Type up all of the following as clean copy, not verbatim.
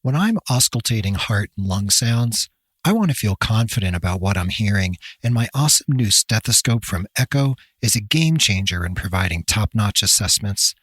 When I'm auscultating heart and lung sounds, I want to feel confident about what I'm hearing, and my awesome new stethoscope from Echo is a game changer in providing top-notch assessments.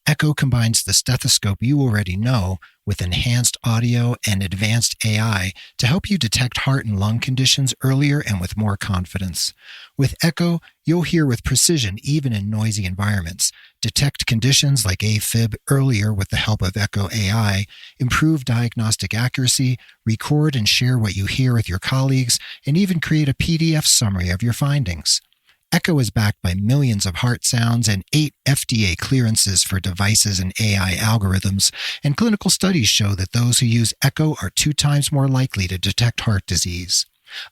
Echo combines the stethoscope you already know with enhanced audio and advanced AI to help you detect heart and lung conditions earlier and with more confidence. With Echo, you'll hear with precision even in noisy environments, detect conditions like AFib earlier with the help of Echo AI, improve diagnostic accuracy, record and share what you hear with your colleagues, and even create a PDF summary of your findings. Echo is backed by millions of heart sounds and 8 FDA clearances for devices and AI algorithms, and clinical studies show that those who use Echo are 2 times more likely to detect heart disease.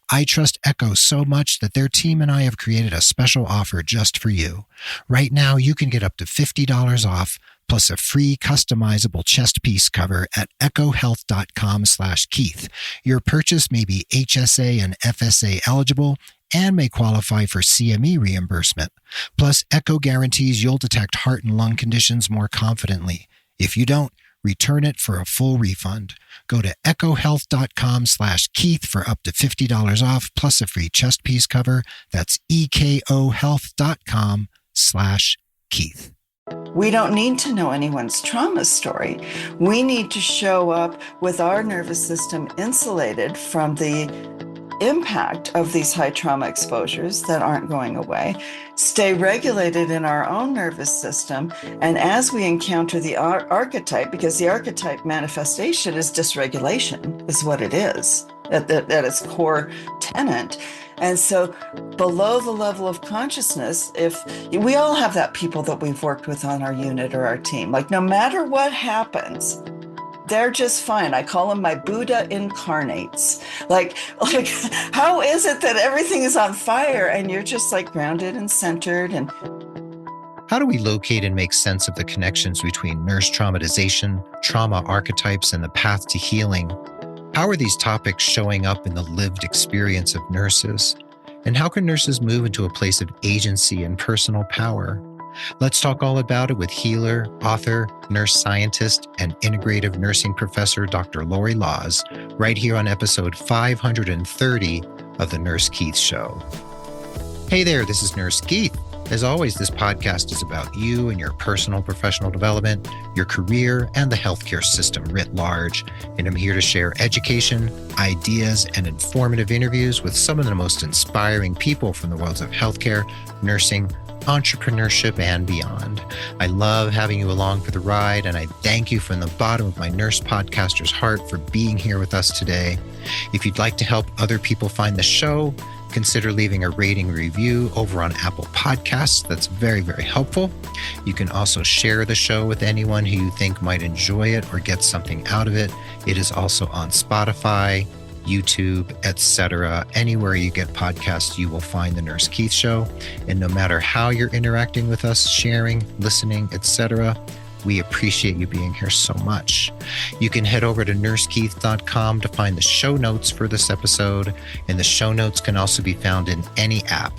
I trust Echo so much that their team and I have created a special offer just for you. Right now, you can get up to $50 off, plus a free customizable chest piece cover at echohealth.com/Keith. Your purchase may be HSA and FSA eligible and may qualify for CME reimbursement. Plus, Echo guarantees you'll detect heart and lung conditions more confidently. If you don't, return it for a full refund. Go to echohealth.com/Keith for up to $50 off plus a free chest piece cover. That's ekohealth.com/Keith. We don't need to know anyone's trauma story. We need to show up with our nervous system insulated from the impact of these high trauma exposures that aren't going away, stay regulated in our own nervous system, and as we encounter the archetype, because the archetype manifestation is dysregulation, is what it is at its core tenet. And so below the level of consciousness, if we all have that people that we've worked with on our unit or our team, like no matter what happens, they're just fine. I call them my Buddha incarnates. Like, how is it that everything is on fire and you're just like grounded and centered? And how do we locate and make sense of the connections between nurse traumatization, trauma archetypes, and the path to healing? How are these topics showing up in the lived experience of nurses? And how can nurses move into a place of agency and personal power? Let's talk all about it with healer, author, nurse scientist, and integrative nursing professor, Dr. Lorre Laws, right here on episode 530 of The Nurse Keith Show. Hey there, this is Nurse Keith. As always, this podcast is about you and your personal professional development, your career, and the healthcare system writ large. And I'm here to share education, ideas, and informative interviews with some of the most inspiring people from the worlds of healthcare, nursing, entrepreneurship, and beyond. I love having you along for the ride, and I thank you from the bottom of my nurse podcaster's heart for being here with us today. If you'd like to help other people find the show, consider leaving a rating review over on Apple Podcasts. That's very, very helpful. You can also share the show with anyone who you think might enjoy it or get something out of it. It is also on Spotify, YouTube, etc. Anywhere you get podcasts, you will find The Nurse Keith Show. And no matter how you're interacting with us, sharing, listening, etc., we appreciate you being here so much. You can head over to nursekeith.com to find the show notes for this episode. And the show notes can also be found in any app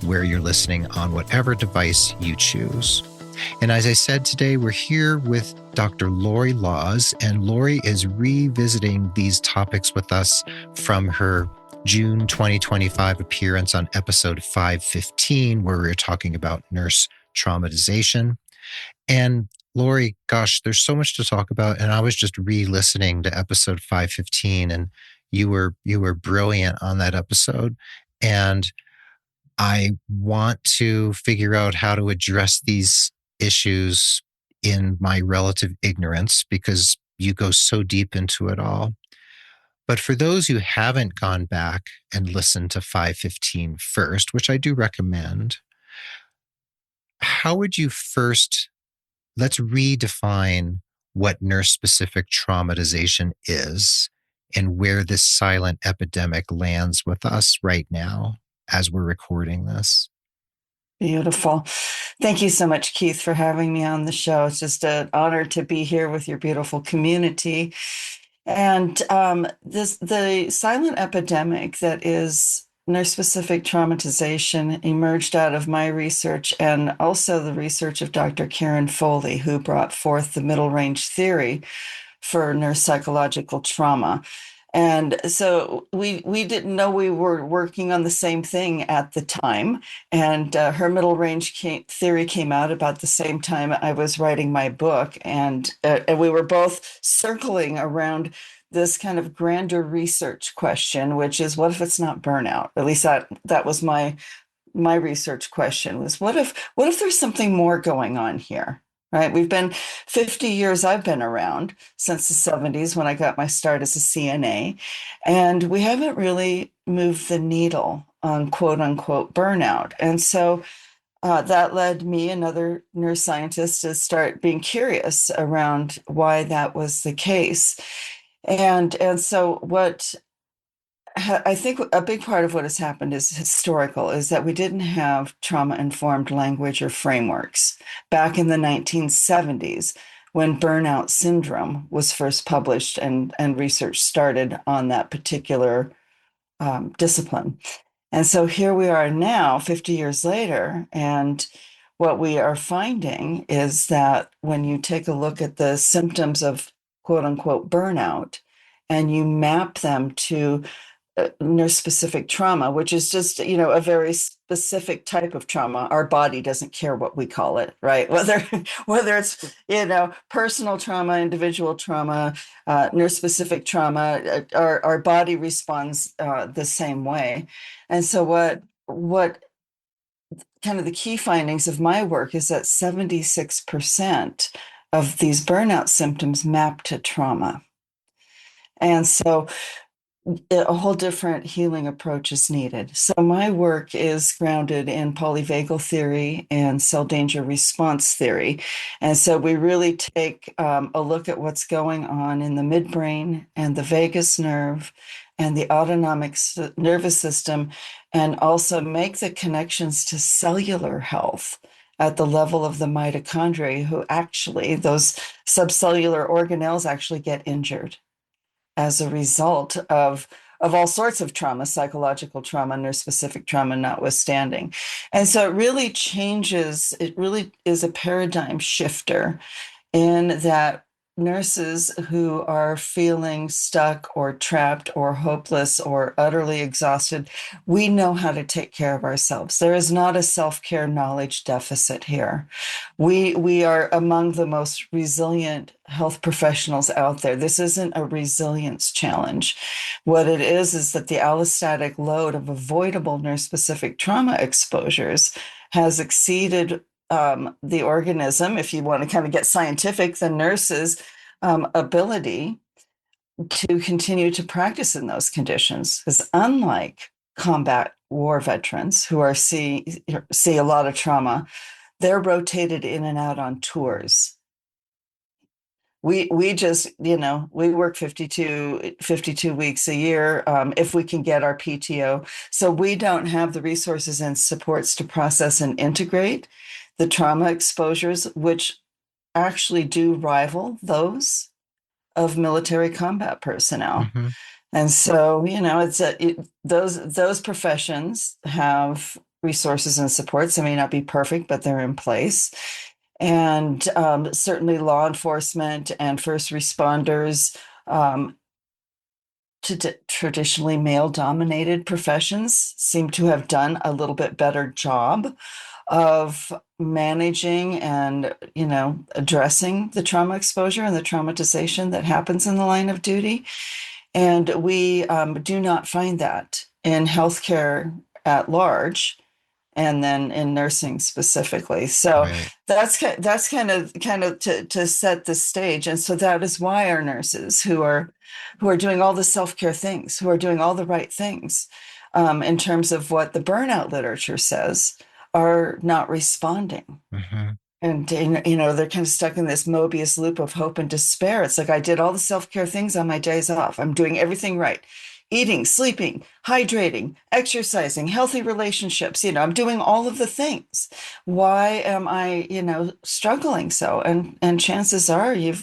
where you're listening on whatever device you choose. And as I said today, we're here with Dr. Lorre Laws, and Lorre is revisiting these topics with us from her June 2025 appearance on episode 515, where we were talking about nurse traumatization. And Lorre, gosh, there's so much to talk about. And I was just re-listening to episode 515, and you were brilliant on that episode. And I want to figure out how to address these issues in my relative ignorance, because you go so deep into it all. But for those who haven't gone back and listened to 515 first, which I do recommend, how would you first, let's redefine what nurse-specific traumatization is and where this silent epidemic lands with us right now as we're recording this. Beautiful. Thank you so much, Keith, for having me on the show. It's just an honor to be here with your beautiful community. And the silent epidemic that is nurse-specific traumatization emerged out of my research and also the research of Dr. Karen Foley, who brought forth the middle range theory for neuropsychological trauma. And so we didn't know we were working on the same thing at the time. And her middle range theory came out about the same time I was writing my book. And we were both circling around this kind of grander research question, which is, what if it's not burnout? At least that was my research question, was, what if there's something more going on here? Right? We've been 50 years, I've been around since the 70s when I got my start as a CNA, and we haven't really moved the needle on quote unquote burnout. And so that led me and other neuroscientists to start being curious around why that was the case. And so what I think a big part of what has happened is historical, is that we didn't have trauma informed language or frameworks back in the 1970s when burnout syndrome was first published and research started on that particular discipline. And so here we are now, 50 years later, and what we are finding is that when you take a look at the symptoms of quote unquote burnout and you map them to nurse-specific trauma, which is just, a very specific type of trauma. Our body doesn't care what we call it, right? Whether it's, personal trauma, individual trauma, nurse-specific trauma, our body responds the same way. And so what kind of the key findings of my work is that 76% of these burnout symptoms map to trauma. And so a whole different healing approach is needed. So my work is grounded in polyvagal theory and cell danger response theory. And so we really take a look at what's going on in the midbrain and the vagus nerve and the autonomic nervous system, and also make the connections to cellular health at the level of the mitochondria, who actually, those subcellular organelles actually get injured as a result of all sorts of trauma, psychological trauma, nurse-specific trauma notwithstanding. And so it really is a paradigm shifter in that nurses who are feeling stuck or trapped or hopeless or utterly exhausted, we know how to take care of ourselves. There is not a self-care knowledge deficit here. We are among the most resilient health professionals out there. This isn't a resilience challenge. What it is that the allostatic load of avoidable nurse-specific trauma exposures has exceeded the organism, if you want to kind of get scientific, the nurse's ability to continue to practice in those conditions. Because unlike combat war veterans who see a lot of trauma, they're rotated in and out on tours. We just, we work 52 weeks a year, if we can get our PTO. So we don't have the resources and supports to process and integrate the trauma exposures, which actually do rival those of military combat personnel. Mm-hmm. And so, those professions have resources and supports. They may not be perfect, but they're in place. And certainly law enforcement and first responders, traditionally male-dominated professions, seem to have done a little bit better job of managing and, addressing the trauma exposure and the traumatization that happens in the line of duty. And we do not find that in healthcare at large, and then in nursing specifically. So Right. that's kind of to set the stage. And so that is why our nurses who are doing all the self-care things, who are doing all the right things, in terms of what the burnout literature says, are not responding. Mm-hmm. And, they're kind of stuck in this Mobius loop of hope and despair. It's like, I did all the self-care things on my days off. I'm doing everything right. Eating, sleeping, hydrating, exercising, healthy relationships. I'm doing all of the things. Why am I, struggling so? And chances are your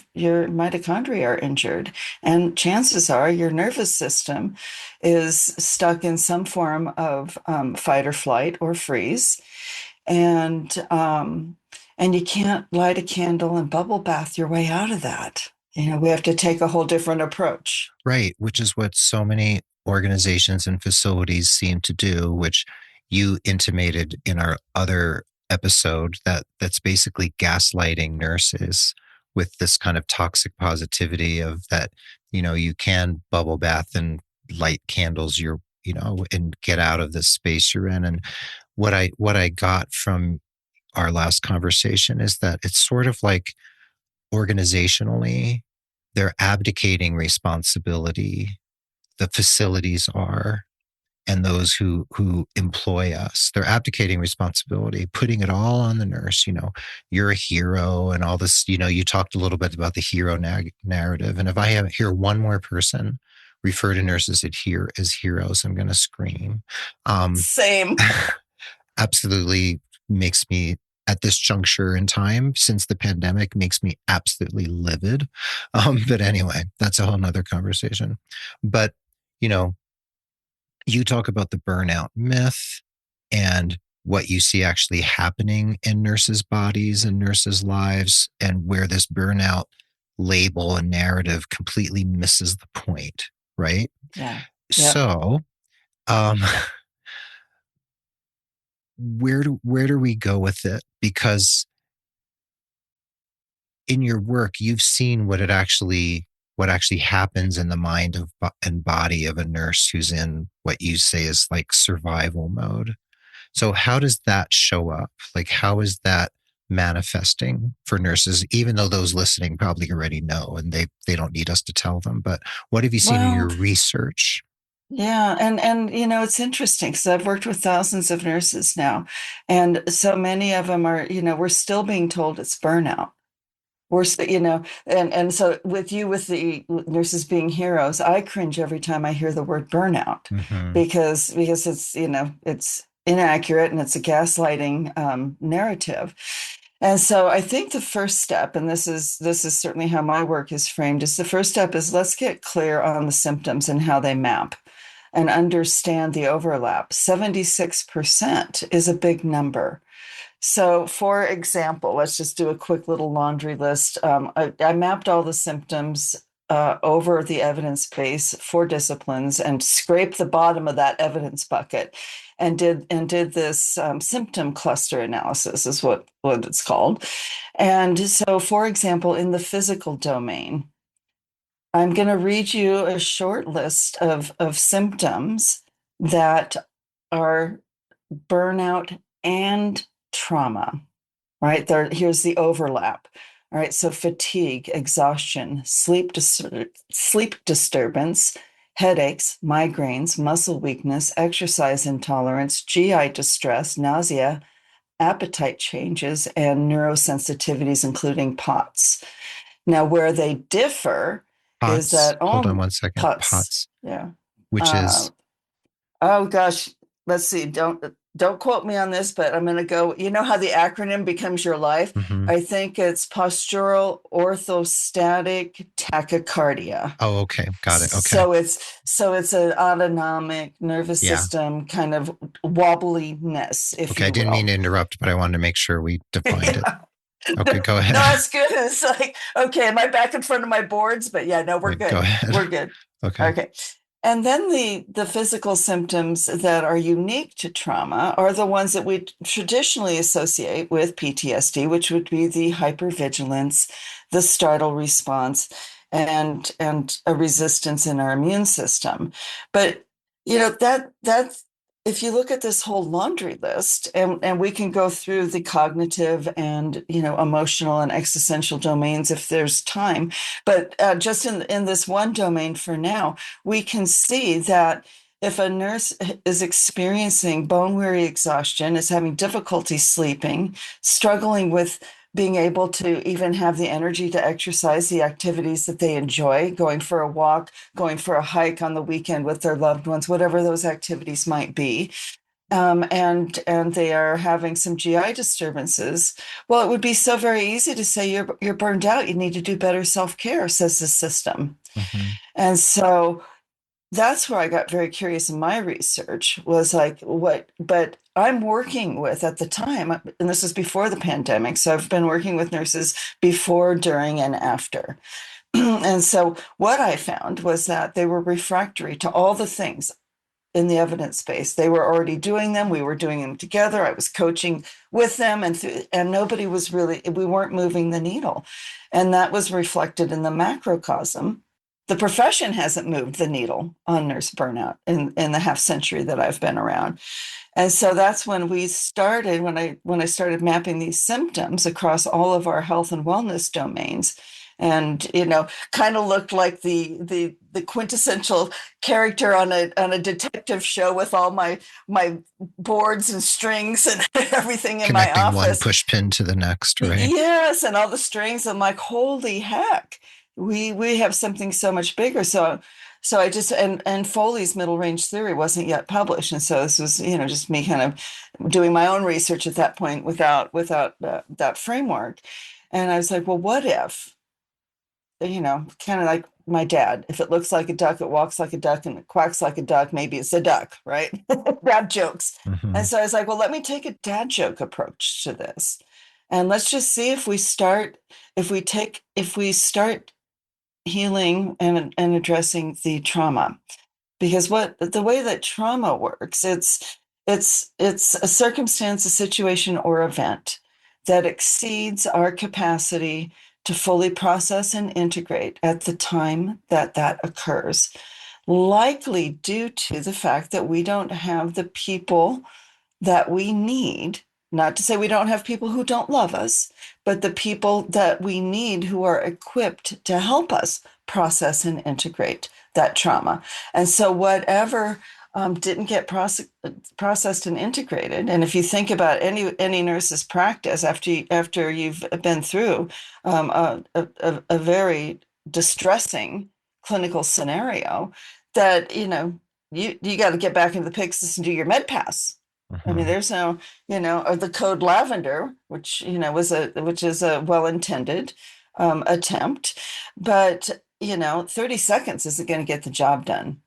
mitochondria are injured. And chances are your nervous system is stuck in some form of fight or flight or freeze. And you can't light a candle and bubble bath your way out of that. We have to take a whole different approach. Right, which is what so many organizations and facilities seem to do, which you intimated in our other episode, that's basically gaslighting nurses with this kind of toxic positivity of that, you can bubble bath and light candles and get out of this space you're in. And what I got from our last conversation is that it's sort of like organizationally, they're abdicating responsibility. The facilities are, and those who employ us, they're abdicating responsibility, putting it all on the nurse. You're a hero, and all this. You talked a little bit about the hero narrative, and if I hear one more person refer to nurses as heroes, I'm going to scream. Um, Same. Absolutely makes me, at this juncture in time since the pandemic, makes me absolutely livid. But anyway, that's a whole nother conversation. But you know, you talk about the burnout myth and what you see actually happening in nurses' bodies and nurses' lives, and where this burnout label and narrative completely misses the point, right? Yeah. Yep. So, um, where do we go with it? Because in your work, you've seen what actually happens in the mind and body of a nurse who's in what you say is like survival mode. So how does that show up? Like, how is that manifesting for nurses, even though those listening probably already know and they don't need us to tell them? But what have you seen in Well, your research? yeah, and it's interesting because I've worked with thousands of nurses now, and so many of them are, we're still being told it's burnout. And so with the nurses being heroes, I cringe every time I hear the word burnout, Mm-hmm. because it's inaccurate and it's a gaslighting narrative. And so I think the first step, and this is certainly how my work is framed, is the first step is let's get clear on the symptoms and how they map and understand the overlap. 76% is a big number. So, for example, let's just do a quick little laundry list. I mapped all the symptoms over the evidence base for disciplines and scraped the bottom of that evidence bucket, and did this symptom cluster analysis, is what it's called. And so, for example, in the physical domain, I'm going to read you a short list of symptoms that are burnout and trauma. Right there, here's the overlap. All right, so fatigue, exhaustion, sleep disturbance, headaches, migraines, muscle weakness, exercise intolerance, GI distress, nausea, appetite changes, and neurosensitivities, including POTS. Now, where they differ is POTS. that Hold on all one second. POTS, POTS, yeah. which Uh, is oh gosh, let's see. Don't quote me on this, but I'm going to go. You know how the acronym becomes your life? mhm. I think it's postural orthostatic tachycardia. Oh, okay. Got it. Okay. So it's an autonomic nervous Yeah. system kind of wobbliness, if Okay. I you didn't mean will. to interrupt, but I wanted to make sure we defined it. Yeah. Okay. No, Go ahead. that's good. It's like, okay, am I back in front of my boards? But yeah, no, we're Yeah, go good. ahead. We're good. Okay. Okay. And then the physical symptoms that are unique to trauma are the ones that we traditionally associate with PTSD, which would be the hypervigilance, the startle response, and a resistance in our immune system. But that if you look at this whole laundry list, and we can go through the cognitive and emotional and existential domains if there's time, but just in this one domain for now, we can see that if a nurse is experiencing bone weary exhaustion, is having difficulty sleeping, struggling with being able to even have the energy to exercise the activities that they enjoy, going for a walk, going for a hike on the weekend with their loved ones, whatever those activities might be, and they are having some GI disturbances. Well, it would be so very easy to say you're burned out. You need to do better self-care, says the system. Hmm. And so that's where I got very curious in my research, was like what, but I'm working with at the time, and this was before the pandemic. So I've been working with nurses before, during, and after. And so what I found was that they were refractory to all the things in the evidence base. They were already doing them. We were doing them together. I was coaching with them, and nobody was really. We weren't moving the needle, and that was reflected in the macrocosm. The profession hasn't moved the needle on nurse burnout in the half century that I've been around. And so that's when we started, when I started mapping these symptoms across all of our health and wellness domains. And kind of looked like the quintessential character on a detective show with all my boards and strings and everything in my Connecting one office. push pin to the next, right? Yes, and all the strings. I'm like, holy heck, we have something so much bigger. So I just and Foley's middle range theory wasn't yet published, and so this was just me kind of doing my own research at that point without that framework. And I was like, well, what if kind of like my dad, if it looks like a duck, it walks like a duck, and it quacks like a duck, maybe it's a duck, right? Dad jokes. Mm-hmm. And so I was like, well, let me take a dad joke approach to this. And let's just see if we start healing and addressing the trauma. Because what the way that trauma works, it's a circumstance, a situation, or event that exceeds our capacity to fully process and integrate at the time that that occurs, likely due to the fact that we don't have the people that we need. Not to say we don't have people who don't love us, but the people that we need who are equipped to help us process and integrate that trauma. And so, whatever didn't get processed and integrated, and if you think about any nurse's practice after you've been through a very distressing clinical scenario, that you got to get back into the Pyxis and do your med pass. I mean, Mm-hmm. there's no, or the code lavender, which is a well-intended attempt, but 30 seconds isn't going to get the job done.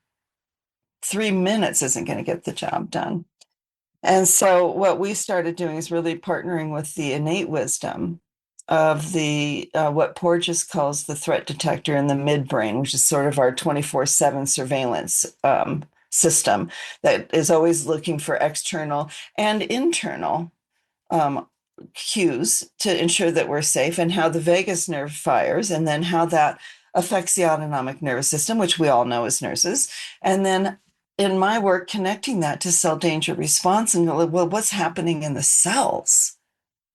3 minutes isn't going to get the job done. And so what we started doing is really partnering with the innate wisdom of the what Porges calls the threat detector in the midbrain, which is sort of our 24/7 surveillance system that is always looking for external and internal um, cues to ensure that we're safe, and how the vagus nerve fires, and then how that affects the autonomic nervous system, which we all know as nurses. And then in my work, connecting that to cell danger response and go, well, what's happening in the cells?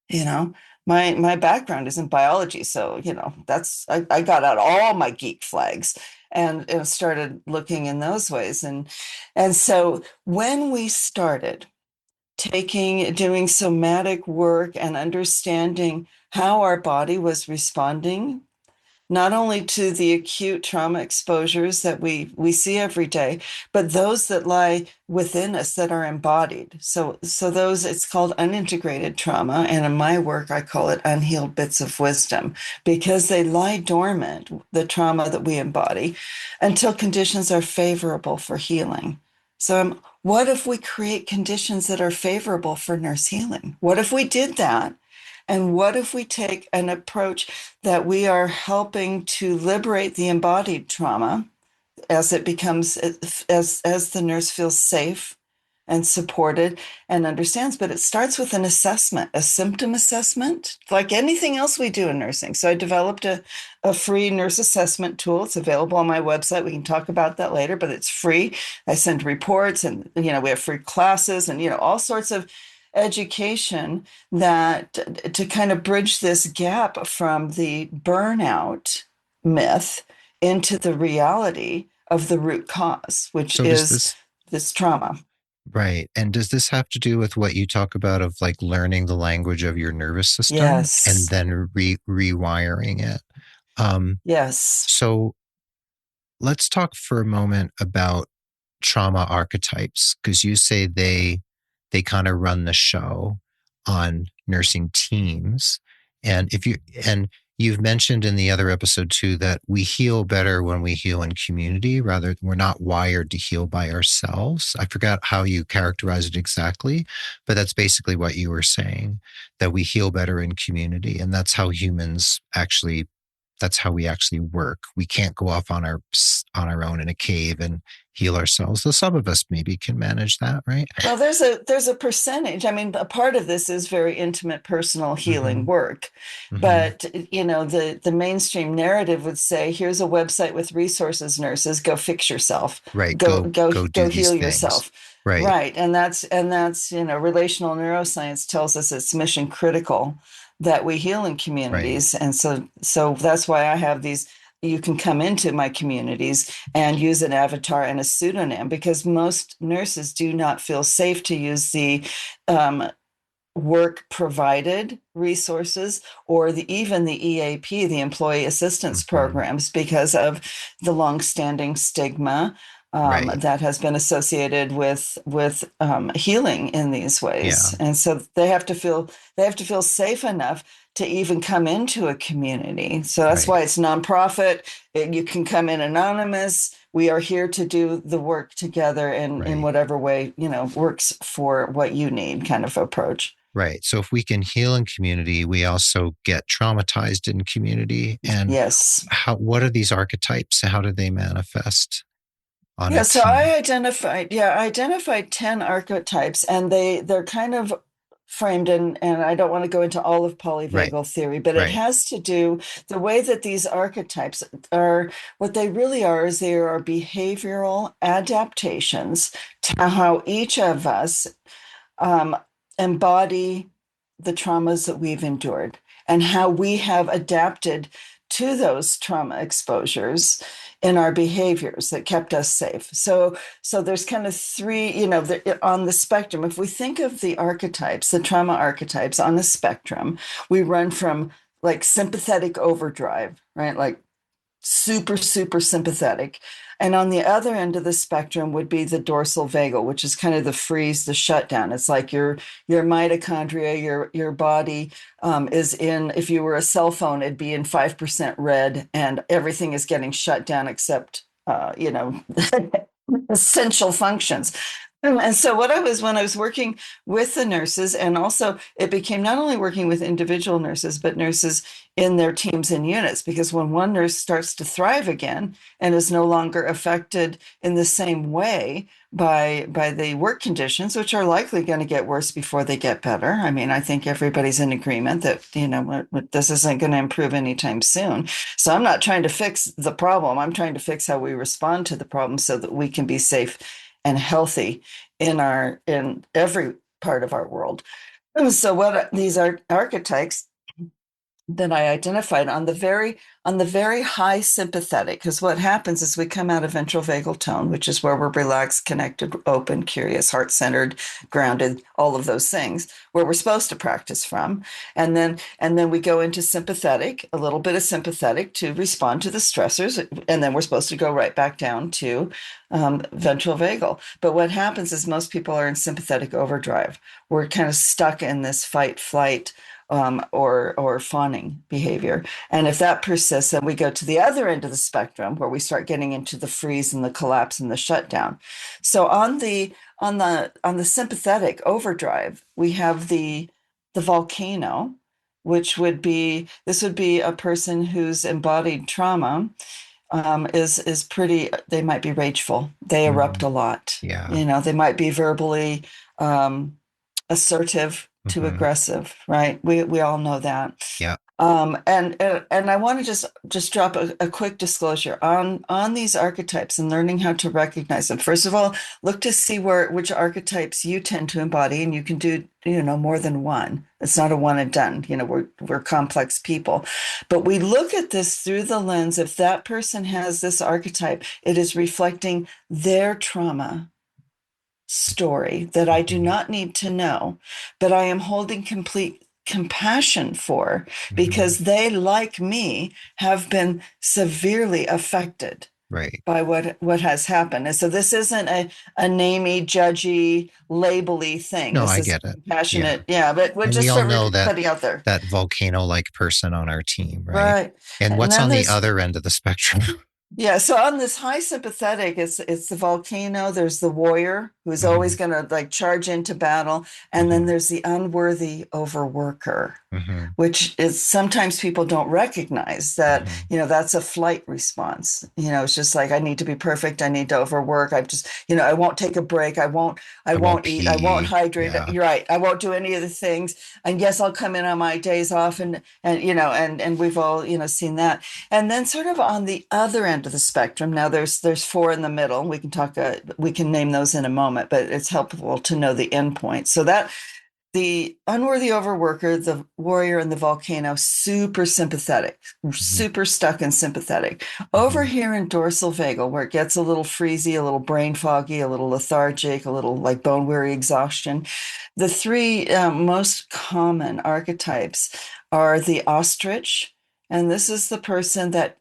You know, my background is in biology, so that's I got out all my geek flags and started looking in those ways. And so when we started doing somatic work and understanding how our body was responding, not only to the acute trauma exposures that we see every day, but those that lie within us that are embodied. So those, it's called unintegrated trauma, and in my work I call it unhealed bits of wisdom, because they lie dormant, the trauma that we embody, until conditions are favorable for healing. So what if we create conditions that are favorable for nurse healing? What if we did that? And what if we take an approach that we are helping to liberate the embodied trauma as it becomes, as the nurse feels safe and supported and understands? But it starts with an assessment, a symptom assessment, like anything else we do in nursing. So I developed a free nurse assessment tool. It's available on my website. We can talk about that later, but it's free. I send reports, and we have free classes, and all sorts of education that to kind of bridge this gap from the burnout myth into the reality of the root cause, which So does is this, this trauma. right? And does this have to do with what you talk about of like learning the language of your nervous system and Yes. then rewiring it? Um, Yes. so let's talk for a moment about trauma archetypes, because you say they kind of run the show on nursing teams. And if you and you've mentioned in the other episode too that we heal better when we heal in community, rather we're not wired to heal by ourselves. I forgot how you characterize it exactly, but that's basically what you were saying, that we heal better in community, and that's how humans actually that's how we actually work. We can't go off on our own in a cave and heal ourselves. So some of us maybe can manage that, right? Well, there's a percentage. I mean, a part of this is very intimate, personal healing Mm-hmm. work. Mm-hmm. But the mainstream narrative would say, here's a website with resources, nurses, go fix yourself. Right. Go go Go do go these heal things. yourself. Right. Right. And that's, relational neuroscience tells us it's mission critical that we heal in Right. communities. And so that's why I have these. You can come into my communities and use an avatar and a pseudonym, because most nurses do not feel safe to use the um, work provided resources, or even the EAP, the employee assistance Mm-hmm. programs, because of the longstanding stigma Right. that has been associated with healing in these Yeah. ways. And so they have to feel safe enough to even come into a community. So that's Right. why it's nonprofit. You can come in anonymous. We are here to do the work together in Right. whatever way, works for what you need, kind of approach. Right. So if we can heal in community, we also get traumatized in community. And Yes. what are these archetypes? How do they manifest on a Yeah, so I team? identified 10 archetypes, and they're kind of framed in, and I don't want to go into all of Right. polyvagal theory, but it Right. has to do the way that these archetypes are. What they really are is they are behavioral adaptations to how each of us um, embody the traumas that we've endured, and how we have adapted to those trauma exposures in our behaviors that kept us safe. So there's kind of three, on the spectrum. If we think of the archetypes, the trauma archetypes on the spectrum, we run from like sympathetic overdrive, right? Like super, super sympathetic. And on the other end of the spectrum would be the dorsal vagal, which is kind of the freeze, the shutdown. It's like your mitochondria, your body is in, if you were a cell phone, it'd be in 5% red, and everything is getting shut down except essential functions. And so when I was working with the nurses, and also it became not only working with individual nurses, but nurses in their teams and units, because when one nurse starts to thrive again and is no longer affected in the same way by the work conditions, which are likely going to get worse before they get better. I mean, I think everybody's in agreement that, this isn't going to improve anytime soon. So I'm not trying to fix the problem. I'm trying to fix how we respond to the problem so that we can be safe and healthy in every part of our world. And so what these are archetypes that I identified on the very high sympathetic, because what happens is we come out of ventral vagal tone, which is where we're relaxed, connected, open, curious, heart-centered, grounded, all of those things, where we're supposed to practice from. And then we go into sympathetic, a little bit of sympathetic to respond to the stressors, and then we're supposed to go right back down to ventral vagal. But what happens is most people are in sympathetic overdrive. We're kind of stuck in this fight, flight, or fawning behavior. And if that persists, then we go to the other end of the spectrum, where we start getting into the freeze and the collapse and the shutdown. So on the sympathetic overdrive, we have the volcano, which would be this would be a person whose embodied trauma is pretty. They might be rageful. They erupt Mm, a lot. yeah. They might be verbally um, assertive to Mm-hmm. aggressive, right? We all know that. Yeah. And I want to just drop a quick disclosure on these archetypes and learning how to recognize them. First of all, look to see which archetypes you tend to embody, and you can do more than one. It's not a one and done. We're complex people, but we look at this through the lens. If that person has this archetype, it is reflecting their trauma story that I do Mm-hmm. not need to know, but I am holding complete compassion for, Mm-hmm. because they, like me, have been severely affected Right. by what has happened. And so this isn't a namey, judgy, labely thing. No, This I is get it. Yeah. compassionate. Yeah, but And we just all for know everybody out there. that volcano like person on our team, right? Right. And And what's then on the there's other end of the spectrum? Yeah, so on this high sympathetic, it's the volcano, there's the warrior who's always Hmm. going to like charge into battle, and then Hmm. there's the unworthy overworker, Hmm. which is sometimes people don't recognize that, Hmm. that's a flight response. It's just like I need to be perfect, I need to overwork. I just, I won't take a break, I I won't won't eat, I won't pee. hydrate. Yeah. You're right. I won't do any of the things. And yes, I'll come in on my days off and we've all, seen that. And then sort of on the other end of the spectrum, now there's four in the middle. We can name those in a moment, but it's helpful to know the endpoint. So that the unworthy overworker, the warrior, and the volcano, super sympathetic, Hmm. super stuck and sympathetic. Over Hmm. here in dorsal vagal, where it gets a little freezy, a little brain foggy, a little lethargic, a little like bone weary exhaustion, the three most common archetypes are the ostrich, and this is the person that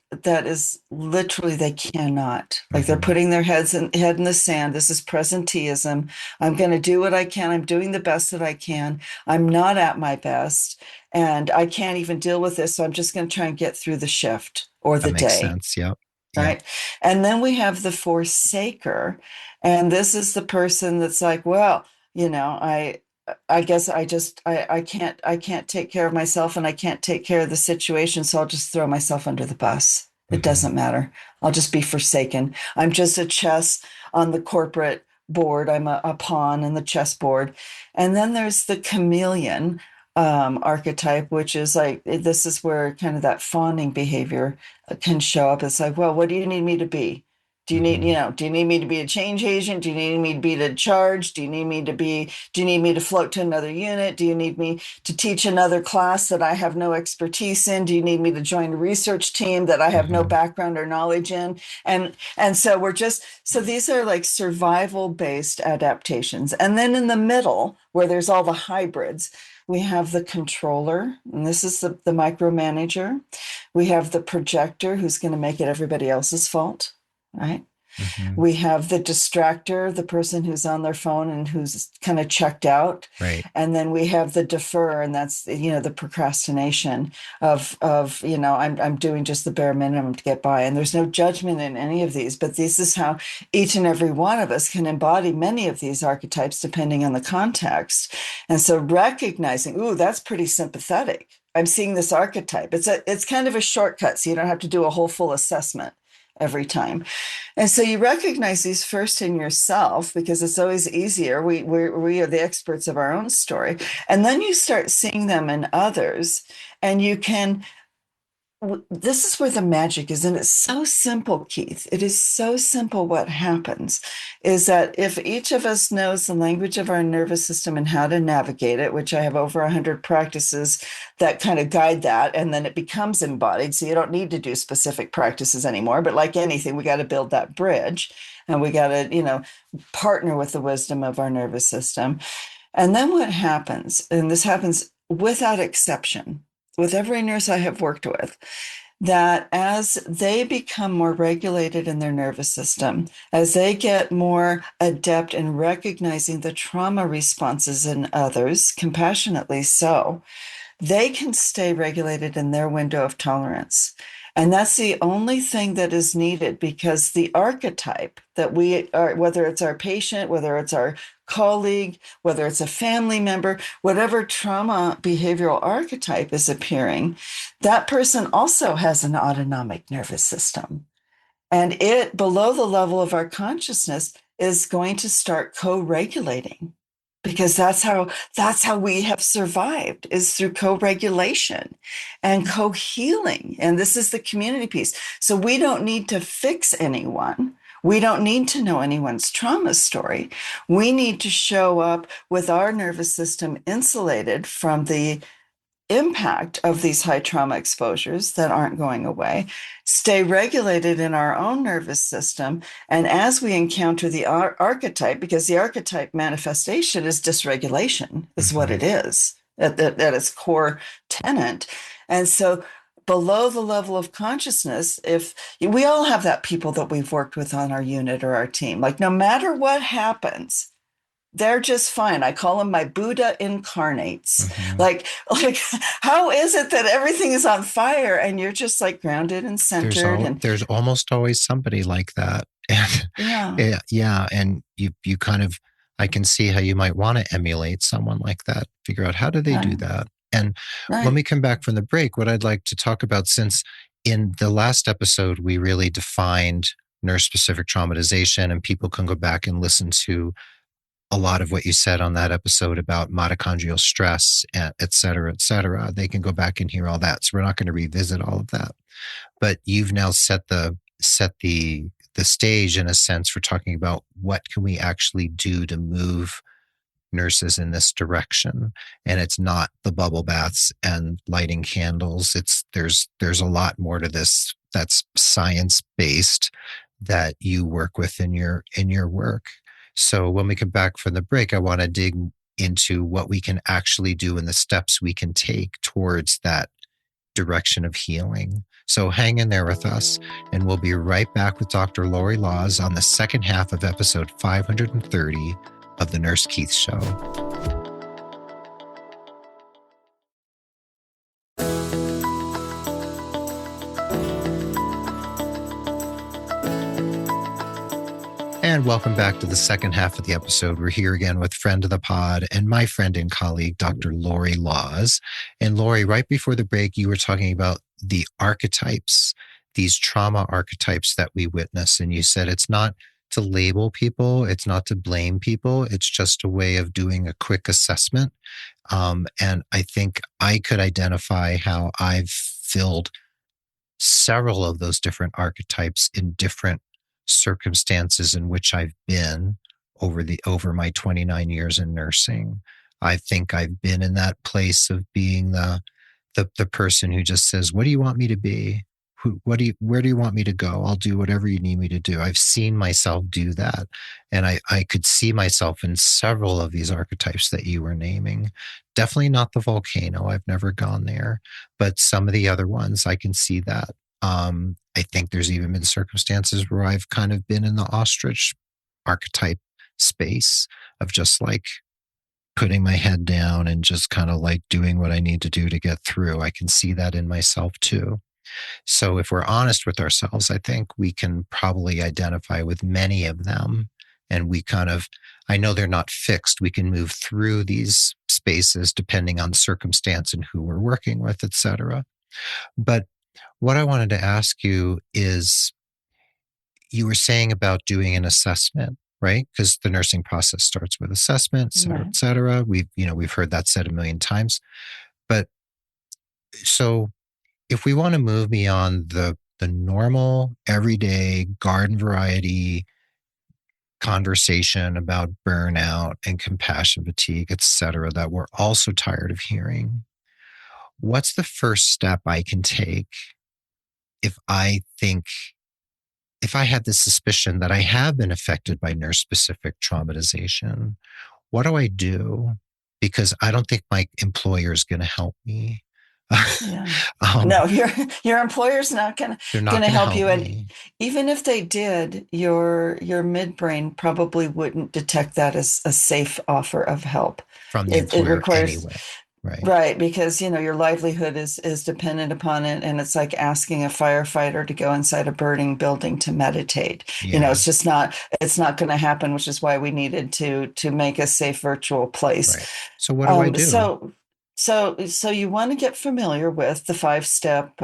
is literally they cannot, like they're Hmm. putting their head in the sand. This is presenteeism. I'm going to do what I can. I'm doing the best that I can. I'm not at my best, and I can't even deal with this. So I'm just going to try and get through the shift or That the makes day. sense. Yep. Yep. Right. And then we have the forsaker. And this is the person that's like, well, I guess I can't take care of myself and I can't take care of the situation. So I'll just throw myself under the bus. It Hmm. doesn't matter. I'll just be forsaken. I'm just a chess on the corporate board. I'm a pawn in the chessboard. And then there's the chameleon archetype, which is like this is where kind of that fawning behavior can show up. It's like, well, what do you need me to be? Hmm. Do you need me to be a change agent? Do you need me to be to charge? Do you need me to float to another unit? Do you need me to teach another class that I have no expertise in? Do you need me to join a research team that I have no Hmm. background or knowledge in? And so so these are like survival based adaptations. And then in the middle, where there's all the hybrids, we have the controller, and this is the micromanager. We have the projector who's going to make it everybody else's fault, right? Hmm. We have the distractor, the person who's on their phone and who's kind of checked out. Right. And then we have the defer, and that's, the procrastination of, I'm doing just the bare minimum to get by. And there's no judgment in any of these, but this is how each and every one of us can embody many of these archetypes depending on the context. And so recognizing, ooh, that's pretty sympathetic. I'm seeing this archetype. It's kind of a shortcut, so you don't have to do a whole full assessment every time. And so you recognize these first in yourself because it's always easier. We are the experts of our own story. And then you start seeing them in others, and you can. This is where the magic is. And it's so simple, Keith. It is so simple. What happens is that if each of us knows the language of our nervous system and how to navigate it, which I have over 100 practices that kind of guide that, and then it becomes embodied. So you don't need to do specific practices anymore. But like anything, we got to build that bridge and we got to, partner with the wisdom of our nervous system. And then what happens, and this happens without exception, with every nurse I have worked with, that as they become more regulated in their nervous system, as they get more adept in recognizing the trauma responses in others, compassionately so, they can stay regulated in their window of tolerance. And that's the only thing that is needed because the archetype that we are, whether it's our patient, whether it's our colleague, whether it's a family member, whatever trauma behavioral archetype is appearing, that person also has an autonomic nervous system. And it, below the level of our consciousness, is going to start co-regulating because that's how we have survived is through co-regulation and co-healing. And this is the community piece. So we don't need to fix anyone. We don't need to know anyone's trauma story. We need to show up with our nervous system insulated from the impact of these high trauma exposures that aren't going away, stay regulated in our own nervous system. And as we encounter the archetype, because the archetype manifestation is dysregulation, is what Hmm. it is at its core tenant. And so below the level of consciousness, if we all have that people that we've worked with on our unit or our team, like no matter what happens, they're just fine. I call them my Buddha incarnates. Hmm. Like how is it that everything is on fire and you're just like grounded and centered and There's almost always somebody like that. And yeah, yeah, yeah, and you kind of, I can see how you might want to emulate someone like that, figure out how do they do right, that. And when right. we come back from the break, what I'd like to talk about, since in the last episode we really defined nurse specific traumatization, and people can go back and listen to a lot of what you said on that episode about mitochondrial stress, et cetera, et cetera. They can go back and hear all that. So we're not going to revisit all of that. But you've now set the stage in a sense for talking about what can we actually do to move nurses in this direction. And it's not the bubble baths and lighting candles. It's there's a lot more to this that's science based that you work with in your work. So when we come back from the break, I want to dig into what we can actually do and the steps we can take towards that direction of healing. So hang in there with us, and we'll be right back with Dr. Lorre Laws on the second half of episode 530 of The Nurse Keith Show. And welcome back to the second half of the episode. We're here again with friend of the pod and my friend and colleague, Dr. Lorre Laws. And Lorre, right before the break, you were talking about the archetypes, these trauma archetypes that we witness. And you said it's not to label people, it's not to blame people, it's just a way of doing a quick assessment. And I think I could identify how I've filled several of those different archetypes in different circumstances in which I've been over my 29 years in nursing. I think I've been in that place of being the person who just says, "What do you want me to be? Where do you want me to go? I'll do whatever you need me to do." I've seen myself do that. And I could see myself in several of these archetypes that you were naming. Definitely not the volcano. I've never gone there, but some of the other ones, I can see that. I think there's even been circumstances where I've kind of been in the ostrich archetype space of just like putting my head down and just kind of like doing what I need to do to get through. I can see that in myself too. So if we're honest with ourselves, I think we can probably identify with many of them. And we kind of, I know they're not fixed. We can move through these spaces depending on circumstance and who we're working with, et cetera. But what I wanted to ask you is, you were saying about doing an assessment, right? Because the nursing process starts with assessment, et cetera, Right. et cetera. We've heard that said a million times. But so if we want to move beyond the normal, everyday garden variety conversation about burnout and compassion fatigue, et cetera, that we're also tired of hearing, what's the first step I can take if I think, if I had the suspicion that I have been affected by nurse specific traumatization? What do I do? Because I don't think my employer is going to help me. Yeah. um, No, your employer's not gonna they're not gonna going to help help you. And me even if they did, your midbrain probably wouldn't detect that as a safe offer of help. from the It employer requires anyway. Right. right, because your livelihood is dependent upon it, and it's like asking a firefighter to go inside a burning building to meditate. Yeah. It's not going to happen, which is why we needed to make a safe virtual place. Right. So what do I Um, do? so so you want to get familiar with the 5-step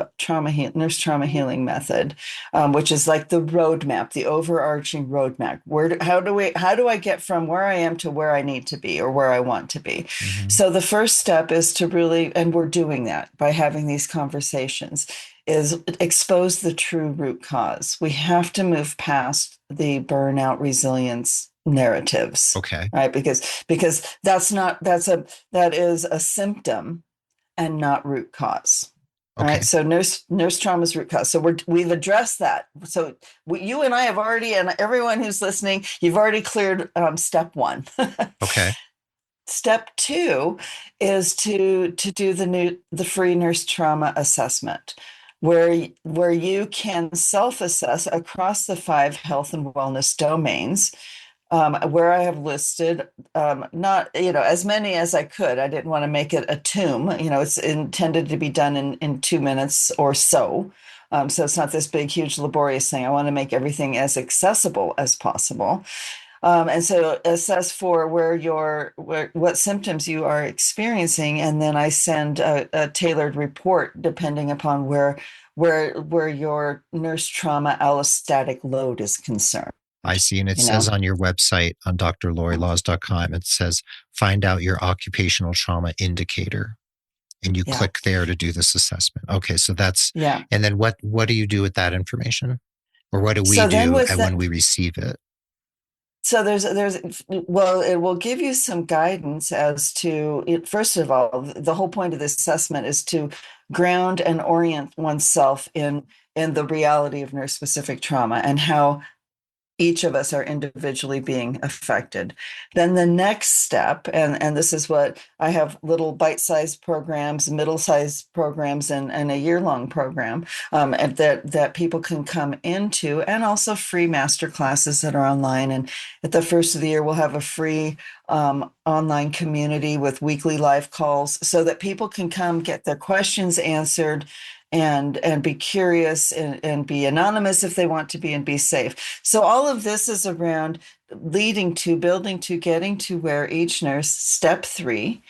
nurse trauma healing method, which is like the roadmap, the overarching roadmap. How do I get from where I am to where I need to be or where I want to be? Mm-hmm. So the first step is to really, and we're doing that by having these conversations, is expose the true root cause. We have to move past the burnout resilience narratives, Okay. right? Because that is a symptom and not root cause. All right. Okay. So nurse trauma is root cause. So we've addressed that. So you and I have already, and everyone who's listening, you've already cleared step one. Okay. Step two is to do the free nurse trauma assessment, where you can self-assess across the 5 health and wellness domains, where I have listed, not, as many as I could. I didn't want to make it a tomb. It's intended to be done in 2 minutes or so. So it's not this big, huge, laborious thing. I want to make everything as accessible as possible. And so assess for what symptoms you are experiencing, and then I send a tailored report depending upon where your nurse trauma allostatic load is concerned. I see. And it You says know, on your website on drlorrelaws.com, it says, find out your occupational trauma indicator. And you yeah, click there to do this assessment. Okay. So that's, yeah. and then what do you do with that information? Or what do we So then do with when that, we receive it? so well, it will give you some guidance as to it. First of all, the whole point of this assessment is to ground and orient oneself in the reality of nurse specific trauma and how each of us are individually being affected. Then the next step, and this is what I have, little bite-sized programs, middle-sized programs, and a year-long program, and that people can come into, and also free master classes that are online. And at the first of the year, we'll have a free online community with weekly live calls so that people can come get their questions answered and be curious and be anonymous if they want to be, and be safe. So all of this is around leading to, building to, getting to where each nurse, step 3,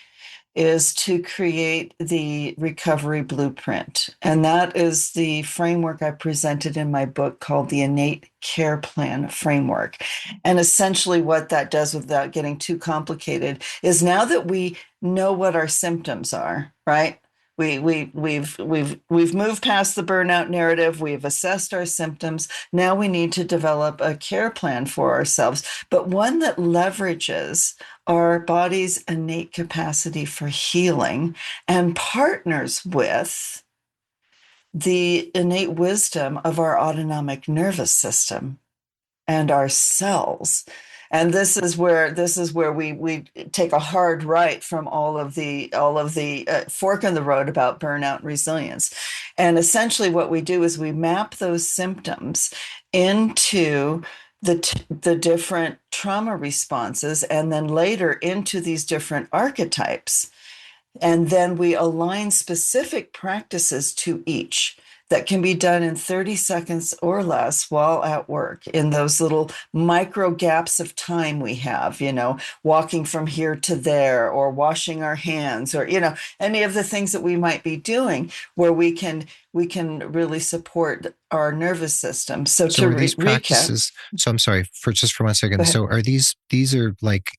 is to create the recovery blueprint. And that is the framework I presented in my book called the Innate Care Plan Framework. And essentially, what that does, without getting too complicated, is now that we know what our symptoms are, right? We've moved past the burnout narrative. We've assessed our symptoms. Now we need to develop a care plan for ourselves, but one that leverages our body's innate capacity for healing and partners with the innate wisdom of our autonomic nervous system and our cells. And this is where we take a hard right from all of the fork in the road about burnout and resilience. And essentially, what we do is we map those symptoms into the different trauma responses, and then later into these different archetypes. And then we align specific practices to each that can be done in 30 seconds or less while at work, in those little micro gaps of time we have, walking from here to there, or washing our hands, or, any of the things that we might be doing where we can really support our nervous system. So So to are these recap, practices? So I'm sorry for 1 go second. ahead. So are these are like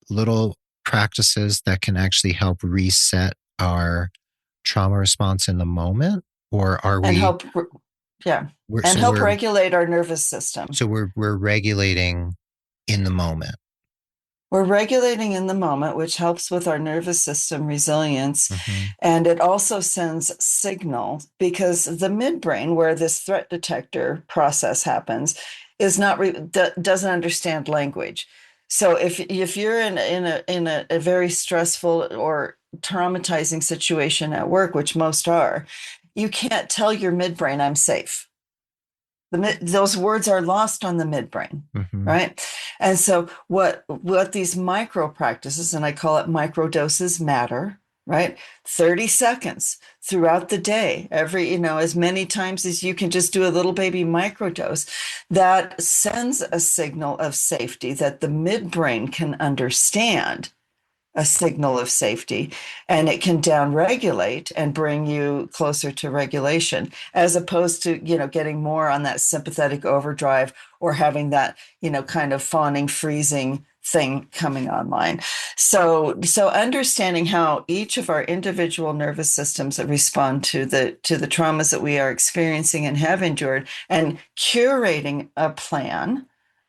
little practices that can actually help reset our trauma response in the moment? Or are And we, help, yeah, we're, and so help we're, regulate our nervous system. so we're regulating in the moment? We're regulating in the moment, which helps with our nervous system resilience. Mm-hmm. And it also sends signal, because the midbrain, where this threat detector process happens, is not doesn't understand language. So if you're in a very stressful or traumatizing situation at work, which most are, you can't tell your midbrain, I'm safe. Those words are lost on the midbrain, Mm-hmm. right? And so what these micro practices, and I call it micro doses, matter, right? 30 seconds throughout the day, as many times as you can, just do a little baby microdose that sends a signal of safety that the midbrain can understand, a signal of safety, and it can downregulate and bring you closer to regulation, as opposed to getting more on that sympathetic overdrive, or having that kind of fawning, freezing thing coming online. So understanding how each of our individual nervous systems that respond to the traumas that we are experiencing and have endured, and curating a plan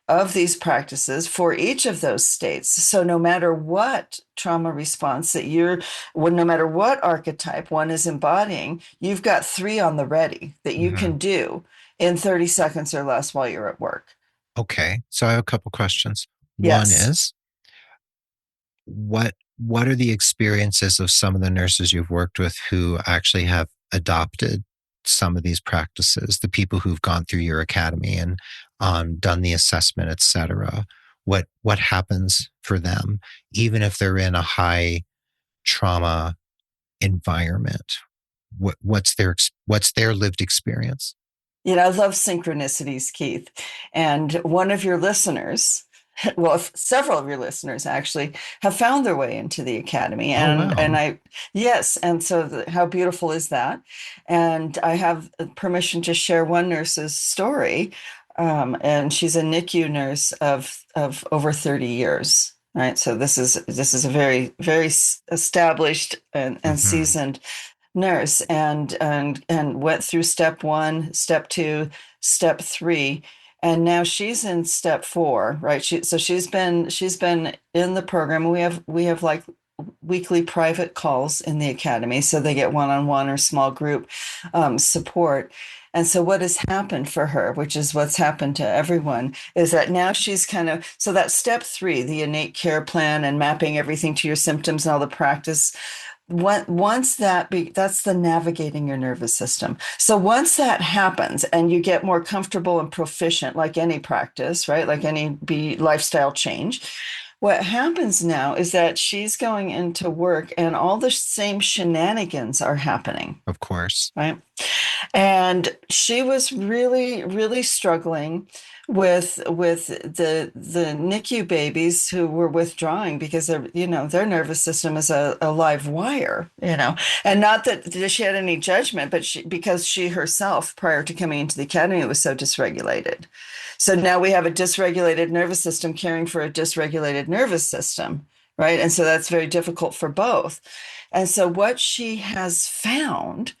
of these practices for each of those states. So no matter what trauma response no matter what archetype one is embodying, you've got 3 on the ready that you Mm-hmm. can do in 30 seconds or less while you're at work. Okay. So I have a couple questions. One Yes. is, what are the experiences of some of the nurses you've worked with who actually have adopted some of these practices, the people who've gone through your academy and done the assessment, et cetera? what happens for them, even if they're in a high trauma environment. What's their lived experience? I love synchronicities, Keith. And one of your listeners, well, several of your listeners actually have found their way into the academy. Oh And wow. yes. And so how beautiful is that? And I have permission to share one nurse's story. And she's a NICU nurse of over 30 years. Right. So this is a very, very established and Mm-hmm. seasoned nurse, and went through step one, step two, step three, and now she's in step four, right? She's been in the program. We have like weekly private calls in the academy, so they get one-on-one or small group support. And so what has happened for her, which is what's happened to everyone, is that now she's kind of, so that step three, the innate care plan and mapping everything to your symptoms and all the practice, once that's the navigating your nervous system. So once that happens and you get more comfortable and proficient, like any practice, right? Like any lifestyle change, what happens now is that she's going into work and all the same shenanigans are happening, Of course. right? And she was really, really struggling with the NICU babies who were withdrawing because their nervous system is a live wire, and not that she had any judgment, but because she herself, prior to coming into the academy, was so dysregulated. So now we have a dysregulated nervous system caring for a dysregulated nervous system, right? And so that's very difficult for both. And so what she has found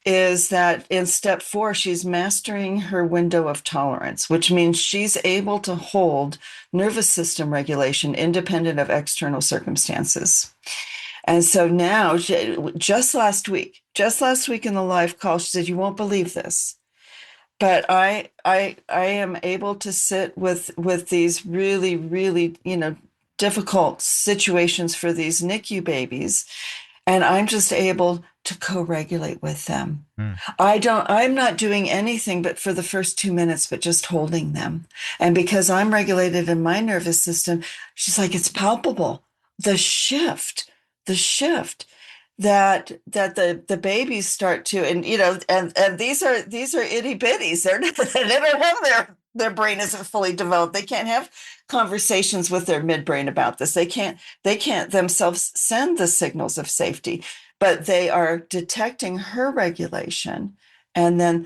is that in step four, she's mastering her window of tolerance, which means she's able to hold nervous system regulation independent of external circumstances. And so now, just last week in the live call, she said, "You won't believe this, but I am able to sit with these really, really, difficult situations for these NICU babies, and I'm just able to co-regulate with them. Mm. I'm not doing anything but for the first 2 minutes, but just holding them. And because I'm regulated in my nervous system, she's like, it's palpable. The shift that the babies start to, and these are itty bitties. They don't have their brain isn't fully developed. They can't have conversations with their midbrain about this. They can't themselves send the signals of safety, but they are detecting her regulation, and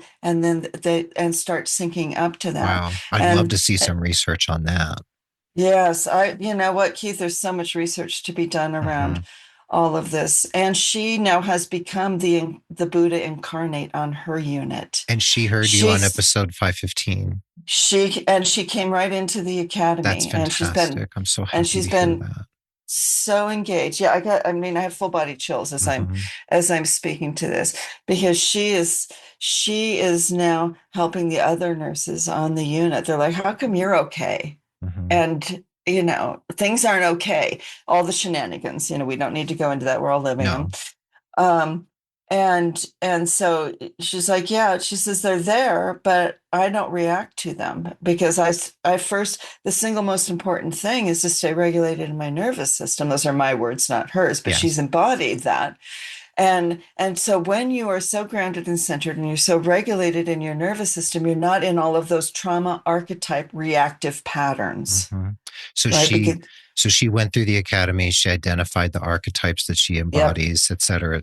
start syncing up to that. Wow. I'd love to And see some research on that. yes, you know what, Keith, there's so much research to be done Mm-hmm. around all of this. And she now has become the Buddha incarnate on her unit. And she heard you on She's episode 515. she came right into the That's academy, and she's been fantastic. I'm so and happy she's to hear been that. so engaged. Yeah, I have full body chills as I'm Mm-hmm. as I'm speaking to this, because she is now helping the other nurses on the unit. They're like, "How come you're okay?" Mm-hmm. And things aren't okay. All the shenanigans, we don't need to go into that. We're all living them. No. Um, and so she's like, yeah, she says they're there, but I don't react to them because I first, the single most important thing is to stay regulated in my nervous system. Those are my words, not hers, but she's Yes. embodied that. And so when you are so grounded and centered and you're so regulated in your nervous system, you're not in all of those trauma archetype reactive patterns, Mm-hmm. So right? she Because, so she went through the academy, she identified the archetypes that she yep, embodies, et cetera,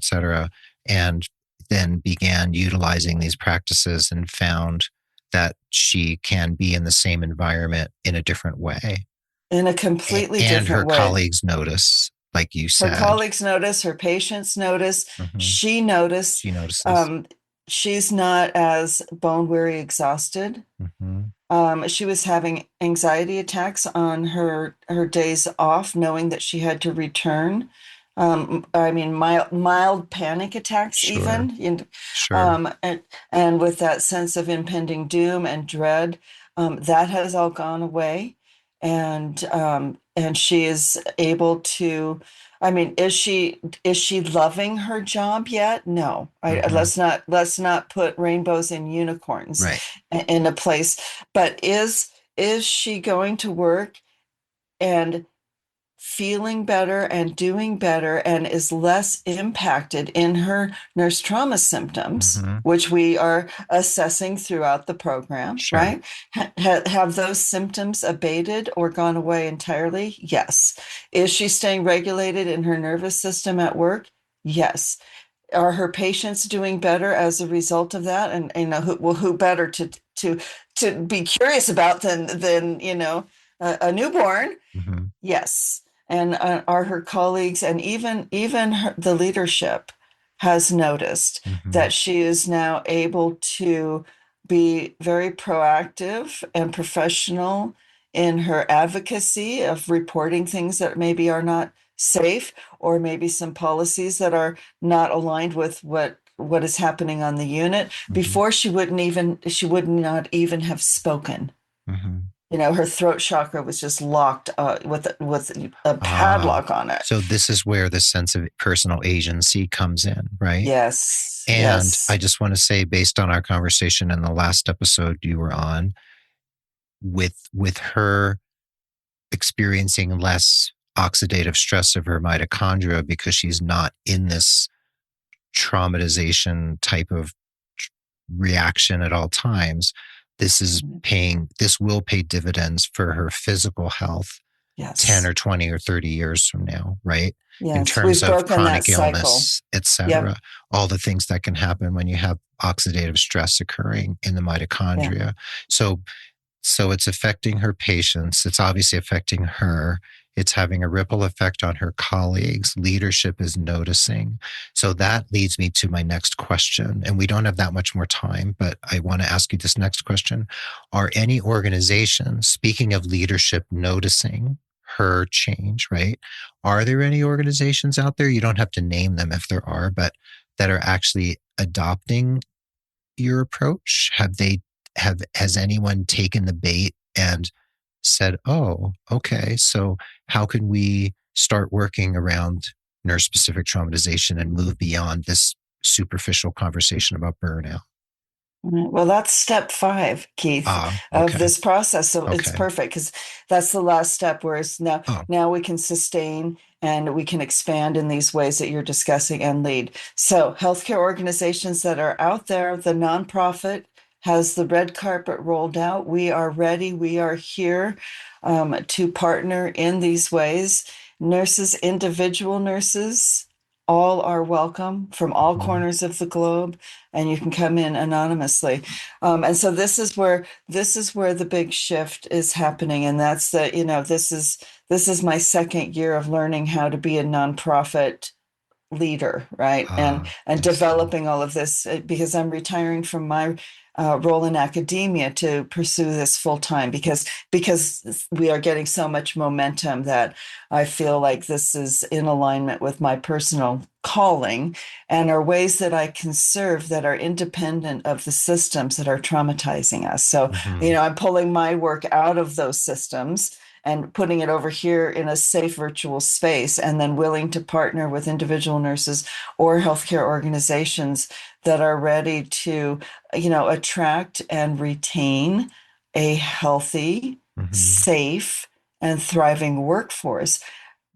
and then began utilizing these practices and found that she can be in the same environment in a different way. in a completely And her different way. colleagues notice, like you Her said. colleagues notice, her patients notice, Mm-hmm. she noticed. She notices. Um, she's not as bone weary, exhausted. Mm-hmm. She was having anxiety attacks on her days off, knowing that she had to return. I mean, mild panic attacks, Sure. even, Sure. and with that sense of impending doom and dread, that has all gone away, and she is able to. I mean, is she loving her job yet? No. Mm-hmm. Let's not put rainbows and unicorns Right. in a place. But is she going to work and feeling better and doing better and is less impacted in her nurse trauma symptoms, Mm-hmm. which we are assessing throughout the program, Sure. right? Have those symptoms abated or gone away entirely? Yes. Is she staying regulated in her nervous system at work? Yes. Are her patients doing better as a result of that? And you know, who better to be curious about than a newborn? Mm-hmm. Yes. And are her colleagues and even the leadership has noticed Mm-hmm. that she is now able to be very proactive and professional in her advocacy of reporting things that maybe are not safe, or maybe some policies that are not aligned with what is happening on the unit. Mm-hmm. Before, she would not even have spoken. Mm-hmm. Her throat chakra was just locked with a Ah, padlock on it. so this is where the sense of personal agency comes in, right? Yes, And I yes, just want to say, based on our conversation in the last episode you were on, with her experiencing less oxidative stress of her mitochondria because she's not in this traumatization type of reaction at all times, this will pay dividends for her physical health 10 yes, or 20 or 30 years from now, right? In yes. terms We've of broken that chronic cycle. illness, Yep. etc., all the things that can happen when you have oxidative stress occurring in the Yeah. mitochondria. So so it's affecting her patients. It's obviously affecting her. It's having a ripple effect on her colleagues. Leadership is noticing. So that leads me to my next question. And we don't have that much more time, but I want to ask you this next question. Are any organizations, speaking of leadership, noticing her change, right? Are there any organizations out there? You don't have to name them if there are, but that are actually adopting your approach? Has anyone taken the bait and said, "Oh, okay, so how can we start working around nurse specific traumatization and move beyond this superficial conversation about burnout?" Well, that's step 5, Keith, Ah, of okay, this process. So it's okay. perfect because that's the last step, where it's Oh, now we can sustain and we can expand in these ways that you're discussing and lead. So healthcare organizations that are out there, the nonprofit has the red carpet rolled out. We are ready. We are here to partner in these ways. Nurses, individual nurses, all are welcome from all mhm, corners of the globe, and you can come in anonymously. And so this is where the big shift is happening, and that's that. This is my second year of learning how to be a nonprofit leader, right? and ah, and I see. developing all of this, because I'm retiring from my role in academia to pursue this full time, because we are getting so much momentum that I feel like this is in alignment with my personal calling, and are ways that I can serve that are independent of the systems that are traumatizing us. So, Hmm. I'm pulling my work out of those systems and putting it over here in a safe virtual space, and then willing to partner with individual nurses or healthcare organizations that are ready to, attract and retain a healthy, Hmm. safe, and thriving workforce,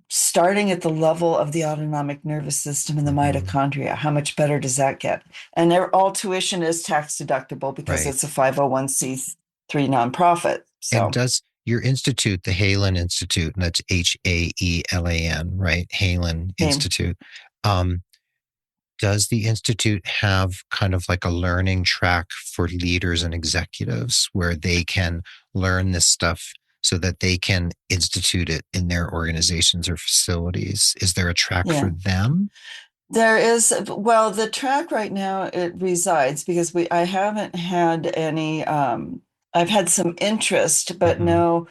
starting at the level of the autonomic nervous system and the Hmm. mitochondria. How much better does that get? And all tuition is tax deductible because Right. it's a 501(c)(3) nonprofit. And So, does your institute, the Halen Institute, and that's Haelan, right? Halen hey, Institute. Um, does the institute have kind of like a learning track for leaders and executives where they can learn this stuff so that they can institute it in their organizations or facilities? Is there a track for yeah. them? There is, well, the track right now, it resides because I haven't had any, I've had some interest, but Mm-hmm. no,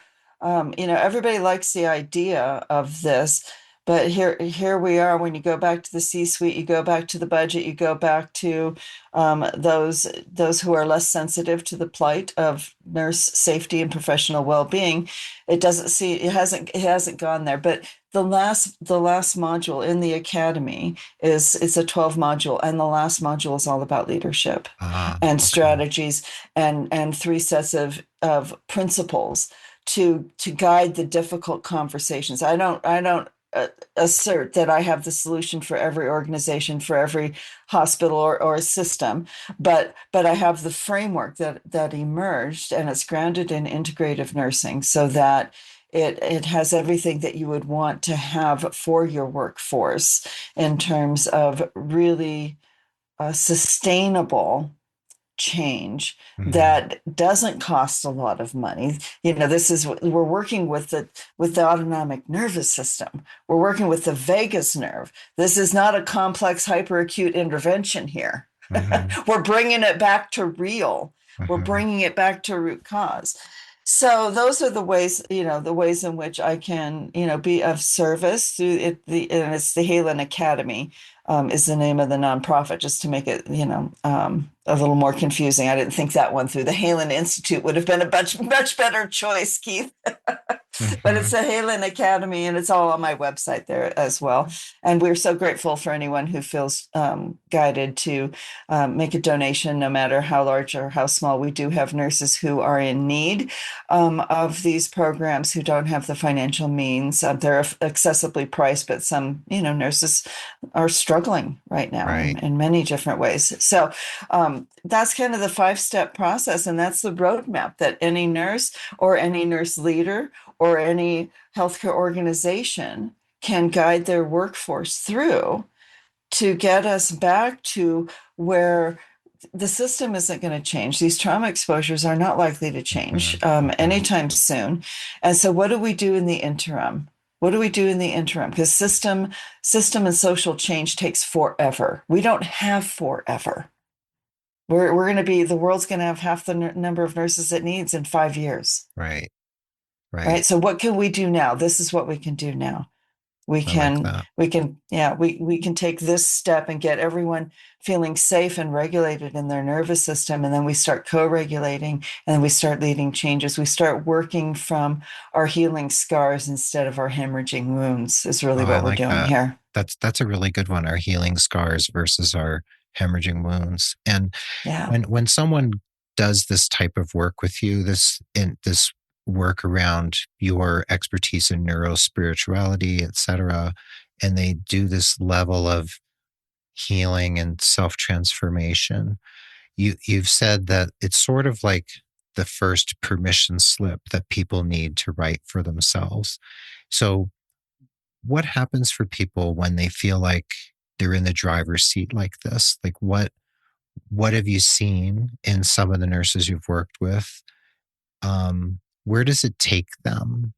everybody likes the idea of this, but here we are. When you go back to the C-suite, you go back to the budget, you go back to those who are less sensitive to the plight of nurse safety and professional well-being. It hasn't gone there. But the last module in the academy is it's a 12 module, and the last module is all about leadership Ah, and okay. strategies, and 3 sets of principles to guide the difficult conversations. I don't assert that I have the solution for every organization, for every hospital or system, but I have the framework that emerged, and it's grounded in integrative nursing, so that it has everything that you would want to have for your workforce in terms of really sustainable change Mhm. that doesn't cost a lot of money. This is, we're working with the autonomic nervous system. We're working with the vagus nerve. This is not a complex hyperacute intervention here. Mhm. We're bringing it back to real. We're Mhm. bringing it back to root cause. So those are the ways in which I can, be of service through it. And it's the Halen Academy, is the name of the nonprofit, just to make it, a little more confusing. I didn't think that one through. The Halen Institute would have been a much better choice, Keith. But it's Mhm. the Halen Academy, and it's all on my website there as well. And we're so grateful for anyone who feels guided to make a donation, no matter how large or how small. We do have nurses who are in need of these programs, who don't have the financial means. They're accessibly priced, but some, nurses are struggling right now Right. in many different ways. So that's kind of the 5-step process, and that's the roadmap that any nurse or any nurse leader or any healthcare organization can guide their workforce through, to get us back to where the system isn't going to change. These trauma exposures are not likely to change Mhm. Mhm. anytime soon. And so, what do we do in the interim? What do we do in the interim? Because system and social change takes forever. We don't have forever. We're going to be, the world's going to have half the number of nurses it needs in 5 years, Right. Right. right? So what can we do now? This is what we can do now. we I like can that. we can yeah we can take this step and get everyone feeling safe and regulated in their nervous system, and then we start co-regulating, and then we start leading changes. We start working from our healing scars instead of our hemorrhaging wounds, is Oh, really I what we're like doing that. here. That's a really good one. Our healing scars versus our hemorrhaging wounds. And Yeah. when someone does this type of work with you, this work around your expertise in neurospirituality, et cetera, and they do this level of healing and self transformation, you've said that it's sort of like the first permission slip that people need to write for themselves. So what happens for people when they feel like they're in the driver's seat like this? Like what have you seen in some of the nurses you've worked with? Where does it take them?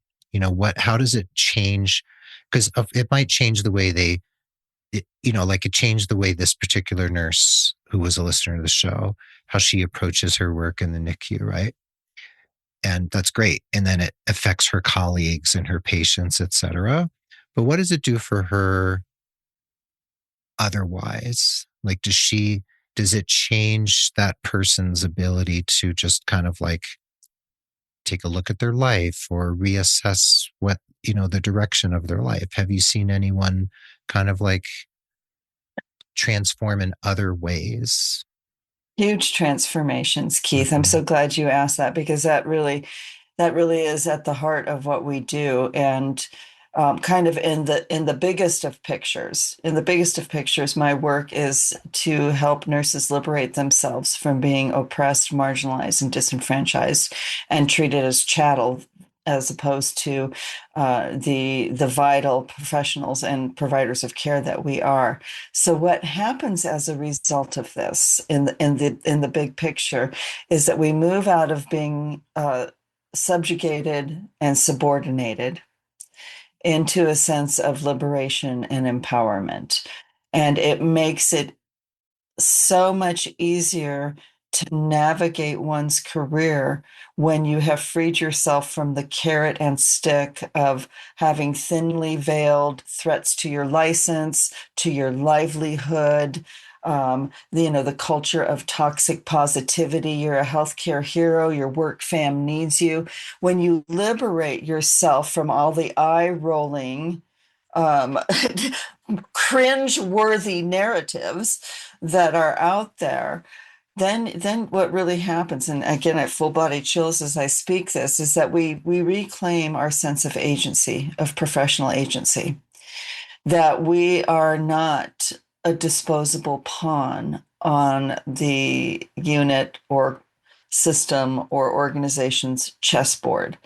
How does it change? Because it might change the way like it changed the way this particular nurse who was a listener to the show, how she approaches her work in the NICU, right? And that's great. And then it affects her colleagues and her patients, et cetera. But what does it do for her otherwise? Like, does it change that person's ability to just kind of like take a look at their life or reassess the direction of their life? Have you seen anyone kind of like transform in other ways? Huge transformations, Keith. I'm Mm-hmm. so glad you asked that, because that really is at the heart of what we do. And kind of in the biggest of pictures, my work is to help nurses liberate themselves from being oppressed, marginalized, and disenfranchised, and treated as chattel, as opposed to the vital professionals and providers of care that we are. So what happens as a result of this in the big picture is that we move out of being subjugated and subordinated into a sense of liberation and empowerment. And it makes it so much easier to navigate one's career when you have freed yourself from the carrot and stick of having thinly veiled threats to your license, to your livelihood. The culture of toxic positivity. You're a healthcare hero. Your work fam needs you. When you liberate yourself from all the eye rolling, um, cringe worthy narratives that are out there, then what really happens, and again, at full body chills as I speak this, is that we reclaim our sense of agency, of professional agency, that we are not a disposable pawn on the unit or system or organization's chessboard.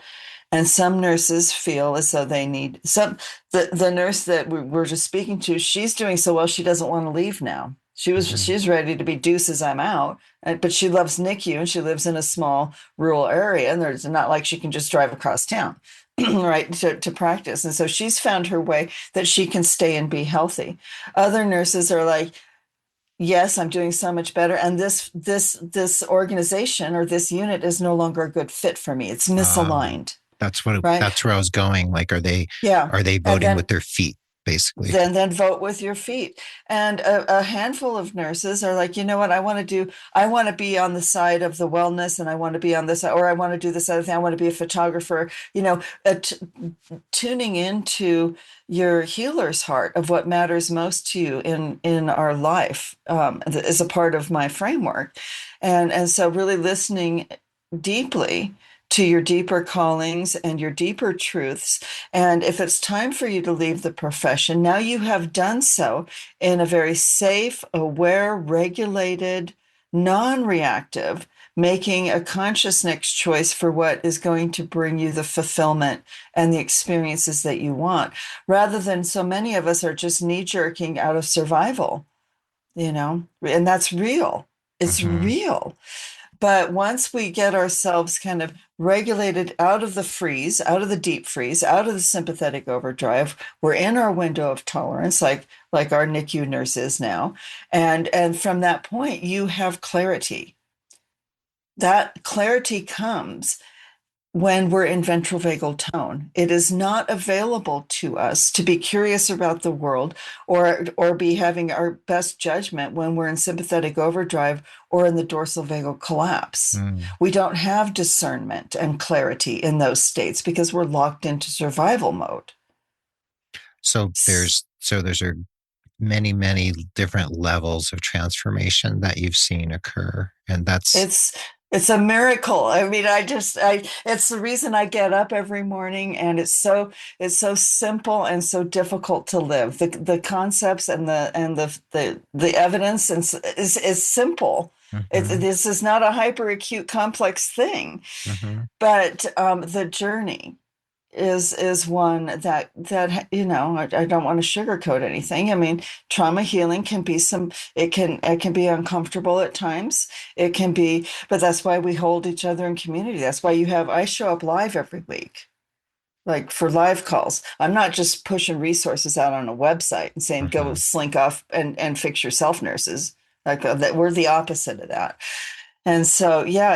And some nurses feel as though they need some. The nurse that we're just speaking to, she's doing so well, she doesn't want to leave now. Mm-hmm. She's ready to be deuces, I'm out. But she loves NICU and she lives in a small rural area, and there's not like she can just drive across town, right, to practice. And so she's found her way that she can stay and be healthy. Other nurses are like, yes, I'm doing so much better, and this organization or this unit is no longer a good fit for me. It's Um, misaligned, that's right? that's where I was going. Like, Yeah. are they And voting with their feet, basically? then vote with your feet. And a handful of nurses are like, you know what, I want to be on the side of the wellness, and I want to be on this, or I want to do this other thing. I want to be a photographer, tuning into your healer's heart of what matters most to you in our life, is a part of my framework. And so really listening deeply to your deeper callings and your deeper truths. And if it's time for you to leave the profession, now you have done so in a very safe, aware, regulated, non-reactive, making a conscious next choice for what is going to bring you the fulfillment and the experiences that you want, rather than so many of us are just knee-jerking out of survival, and that's real. It's Mm-hmm. real. But once we get ourselves kind of regulated out of the freeze, out of the deep freeze, out of the sympathetic overdrive, we're in our window of tolerance, like our NICU nurse is now. And from that point, you have clarity. That clarity comes when we're in ventral vagal tone. It is not available to us to be curious about the world or be having our best judgment when we're in sympathetic overdrive or in the dorsal vagal collapse. Mm. We don't have discernment and clarity in those states because we're locked into survival mode. There's are many different levels of transformation that you've seen occur, and that's It's it's a miracle. I mean, I it's the reason I get up every morning, and it's so simple and so difficult to live. The concepts and the evidence is simple. mm-hmm, This is not a hyper acute complex thing, mm-hmm. but the journey is one that I don't want to sugarcoat anything. I mean, trauma healing can be it can be uncomfortable at times. It can be, but that's why we hold each other in community. That's why I show up live every week, like for live calls. I'm not just pushing resources out on a website and saying go Mm-hmm. slink off and fix yourself, nurses. Like that, we're the opposite of that. And so, yeah,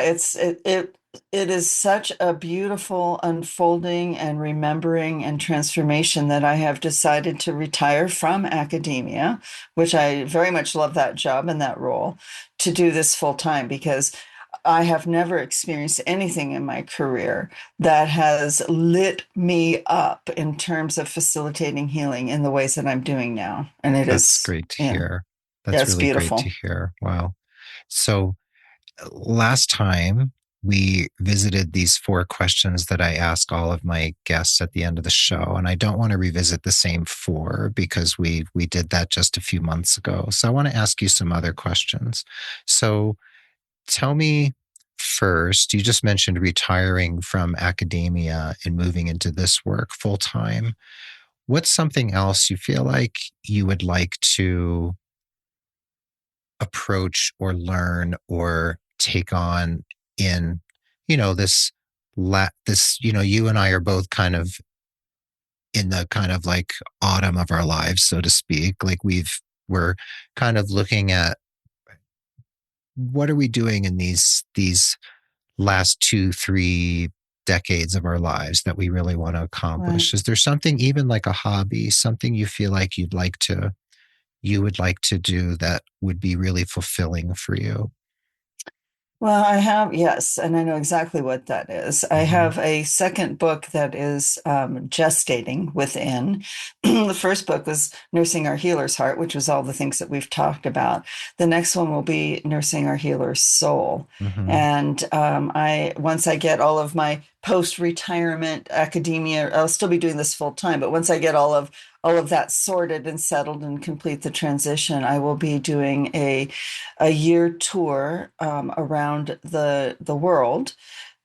it is such a beautiful unfolding and remembering and transformation that I have decided to retire from academia, which I very much love that job and that role, to do this full time because I have never experienced anything in my career that has lit me up in terms of facilitating healing in the ways that I'm doing now. And it That's is, great to yeah, hear. yeah, That's it's really great to beautiful. hear. Wow. So last time we visited these four questions that I ask all of my guests at the end of the show, and I don't want to revisit the same four because we did that just a few months ago. So I want to ask you some other questions. So tell me first, you just mentioned retiring from academia and moving into this work full time. What's something else you feel like you would like to approach or learn or take on in, this you and I are both kind of in the kind of like autumn of our lives, so to speak. Like we're kind of looking at what are we doing in these last 2, 3 decades of our lives that we really want to Right. accomplish. Is there something, even like a hobby, something you feel like you would like to do that would be really fulfilling for you? Well, I have, yes, and I know exactly what that is. I Mm-hmm. have a second book that is gestating within. The first book was Nursing Our Healer's Heart, which was all the things that we've talked about. The next one will be Nursing Our Healer's Soul. Mm-hmm. And once I get all of my post-retirement academia, I'll still be doing this full time, but once I get all of that sorted and settled and complete the transition, I will be doing a year tour around the world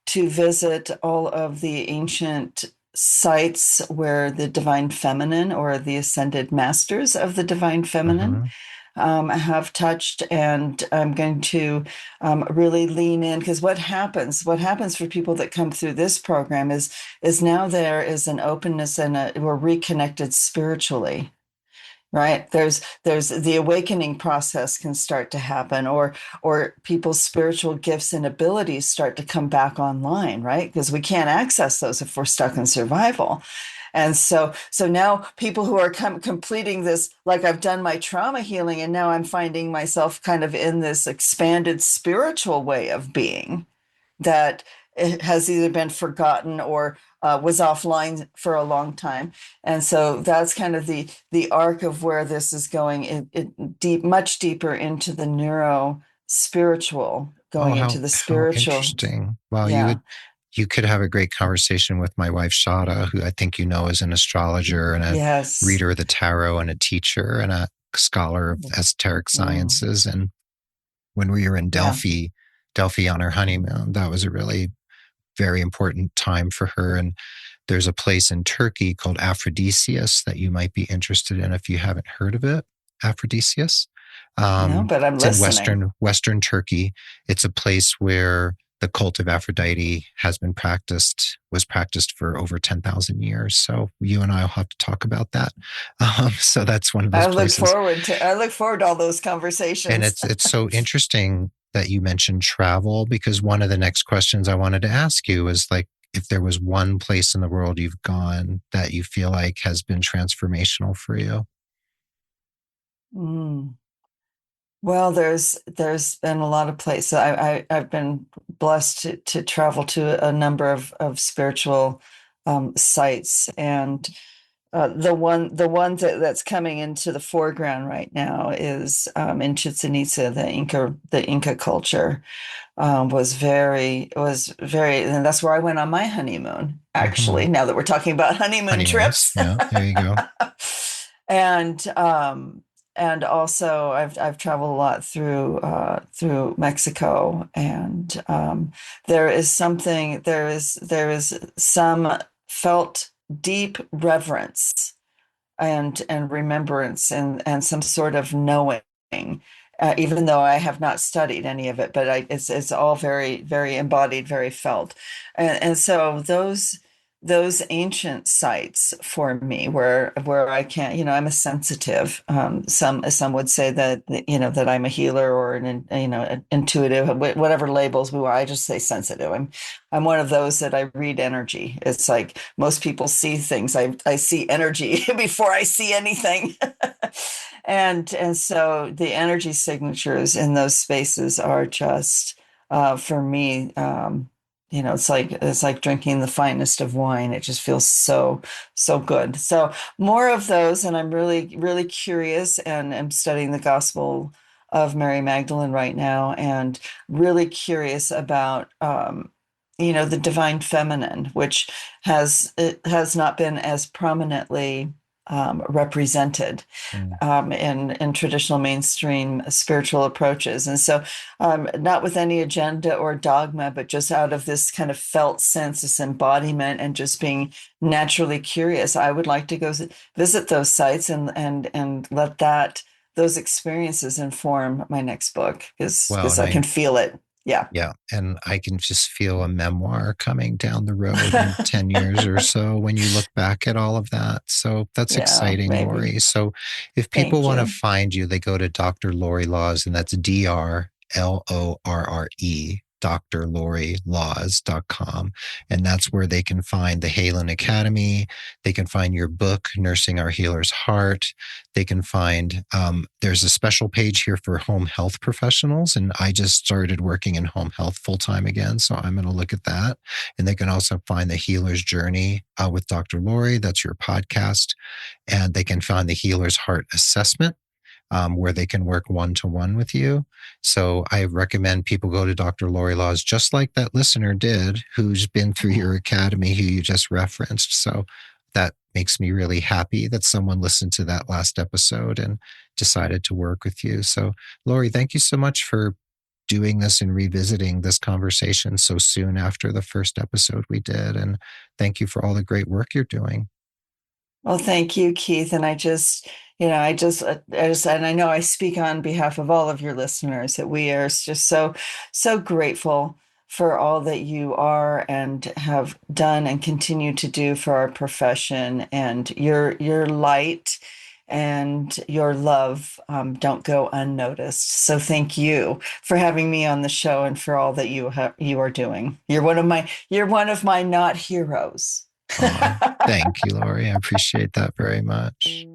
to visit all of the ancient sites where the divine feminine or the ascended masters of the divine feminine Mm-hmm. have touched. And I'm going to really lean in because what happens for people that come through this program is now there is an openness and we're reconnected spiritually, right? There's the awakening process can start to happen, or people's spiritual gifts and abilities start to come back online, right? Because we can't access those if we're stuck in survival. And so now people who are completing this, like I've done my trauma healing, and now I'm finding myself kind of in this expanded spiritual way of being that it has either been forgotten or was offline for a long time. And so that's kind of the arc of where this is going. It deep, much deeper into the neuro spiritual, Oh, going into the how spiritual. interesting. Wow, Yeah. you could have a great conversation with my wife Shada, who I think you know is an astrologer and a Yes. reader of the tarot and a teacher and a scholar of esoteric Mm, sciences. And when we were in yeah. Delphi on her honeymoon, that was a really very important time for her. And there's a place in Turkey called Aphrodisias that you might be interested in if you haven't heard of it. Aphrodisias. No, but I'm It's in listening. Western Turkey. It's a place where the cult of Aphrodite was practiced for over 10,000 years. So you and I will have to talk about that. So that's one of those places. I look forward to all those And conversations. it's so interesting that you mentioned travel, because one of the next questions I wanted to ask you is like, if there was one place in the world you've gone that you feel like has been transformational for you. Mm. Well, there's been a lot of places. I've been blessed to travel to a number of spiritual sites, and that's coming into the foreground right now is in Chichen Itza, the Inca culture was very, and that's where I went on my honeymoon. Mm-hmm. Actually, now that we're talking about honeymoon Honeymoons. trips, Yeah, there you go. and and also I've traveled a lot through Mexico, and there is some felt deep reverence and remembrance and some sort of knowing, even though I have not studied any of it, but it's all very very embodied, very felt, and so those ancient sites for me where I can't, I'm a sensitive. Some would say that I'm a healer or an intuitive, whatever labels we want. I just say sensitive. I'm one of those that I read energy. It's like most people see things. I see energy before I see anything. And so the energy signatures in those spaces are just for me, it's like drinking the finest of wine. It just feels so good. So more of those, and I'm really really curious, and I'm studying the Gospel of Mary Magdalene right now, and really curious about the divine feminine, which has not been as prominently represented Mm. in traditional mainstream spiritual approaches. And so, not with any agenda or dogma, but just out of this kind of felt sense, this embodiment, and just being naturally curious, I would like to go visit those sites and let those experiences inform my next book because Well, and I can feel it. Yeah. yeah, and I can just feel a memoir coming down the road in 10 years or so when you look back at all of that. So that's Yeah, exciting, maybe. Lorre. So if people Thank want to you. find you, they go to Dr. Lorre Laws, and that's DrLorre drlorrelaws.com. And that's where they can find the Halen Academy. They can find your book, Nursing Our Healer's Heart. They can find, there's a special page here for home health professionals. And I just started working in home health full time again. So I'm going to look at that. And they can also find the Healer's Journey with Dr. Lorre. That's your podcast. And they can find the Healer's Heart Assessment, where they can work one-to-one with you. So I recommend people go to Dr. Lorre Laws, just like that listener did, who's been through your academy, who you just referenced. So that makes me really happy that someone listened to that last episode and decided to work with you. So Lorre, thank you so much for doing this and revisiting this conversation so soon after the first episode we did. And thank you for all the great work you're doing. Well, thank you, Keith. And and I know I speak on behalf of all of your listeners that we are just so grateful for all that you are and have done and continue to do for our profession. And your light and your love don't go unnoticed. So thank you for having me on the show and for all that you are doing. You're one of my not heroes. Oh, thank you, Lorre. I appreciate that very much.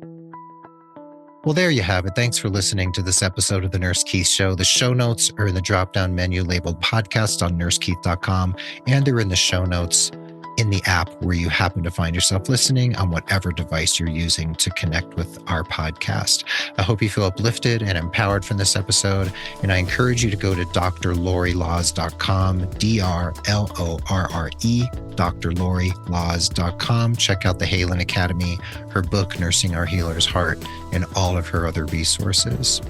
Well, there you have it. Thanks for listening to this episode of The Nurse Keith Show. The show notes are in the drop-down menu labeled podcast on nursekeith.com, and they're in the show notes in the app where you happen to find yourself listening on whatever device you're using to connect with our podcast. I hope you feel uplifted and empowered from this episode, and I encourage you to go to drlorrelaws.com, DRLORRE, drlorrelaws.com. Check out the Halen Academy, her book, Nursing Our Healer's Heart, and all of her other resources.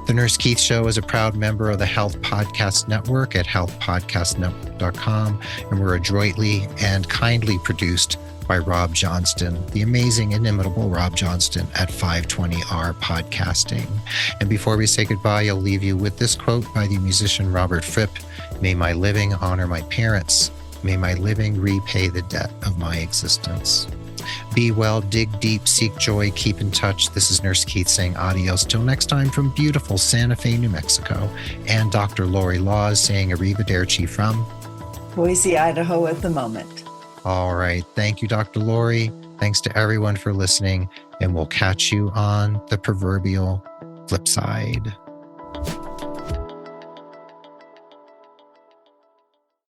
The Nurse Keith Show is a proud member of the Health Podcast Network at healthpodcastnetwork.com, and we're adroitly and kindly produced by Rob Johnston, the amazing, inimitable Rob Johnston at 520R Podcasting. And before we say goodbye, I'll leave you with this quote by the musician Robert Fripp: "May my living honor my parents. May my living repay the debt of my existence." Be well, dig deep, seek joy, keep in touch. This is Nurse Keith saying adios till next time from beautiful Santa Fe, New Mexico, and Dr. Lorre Laws saying arrivederci from Boise, Idaho at the moment. All right. Thank you, Dr. Lorre. Thanks to everyone for listening, and we'll catch you on the proverbial flip side.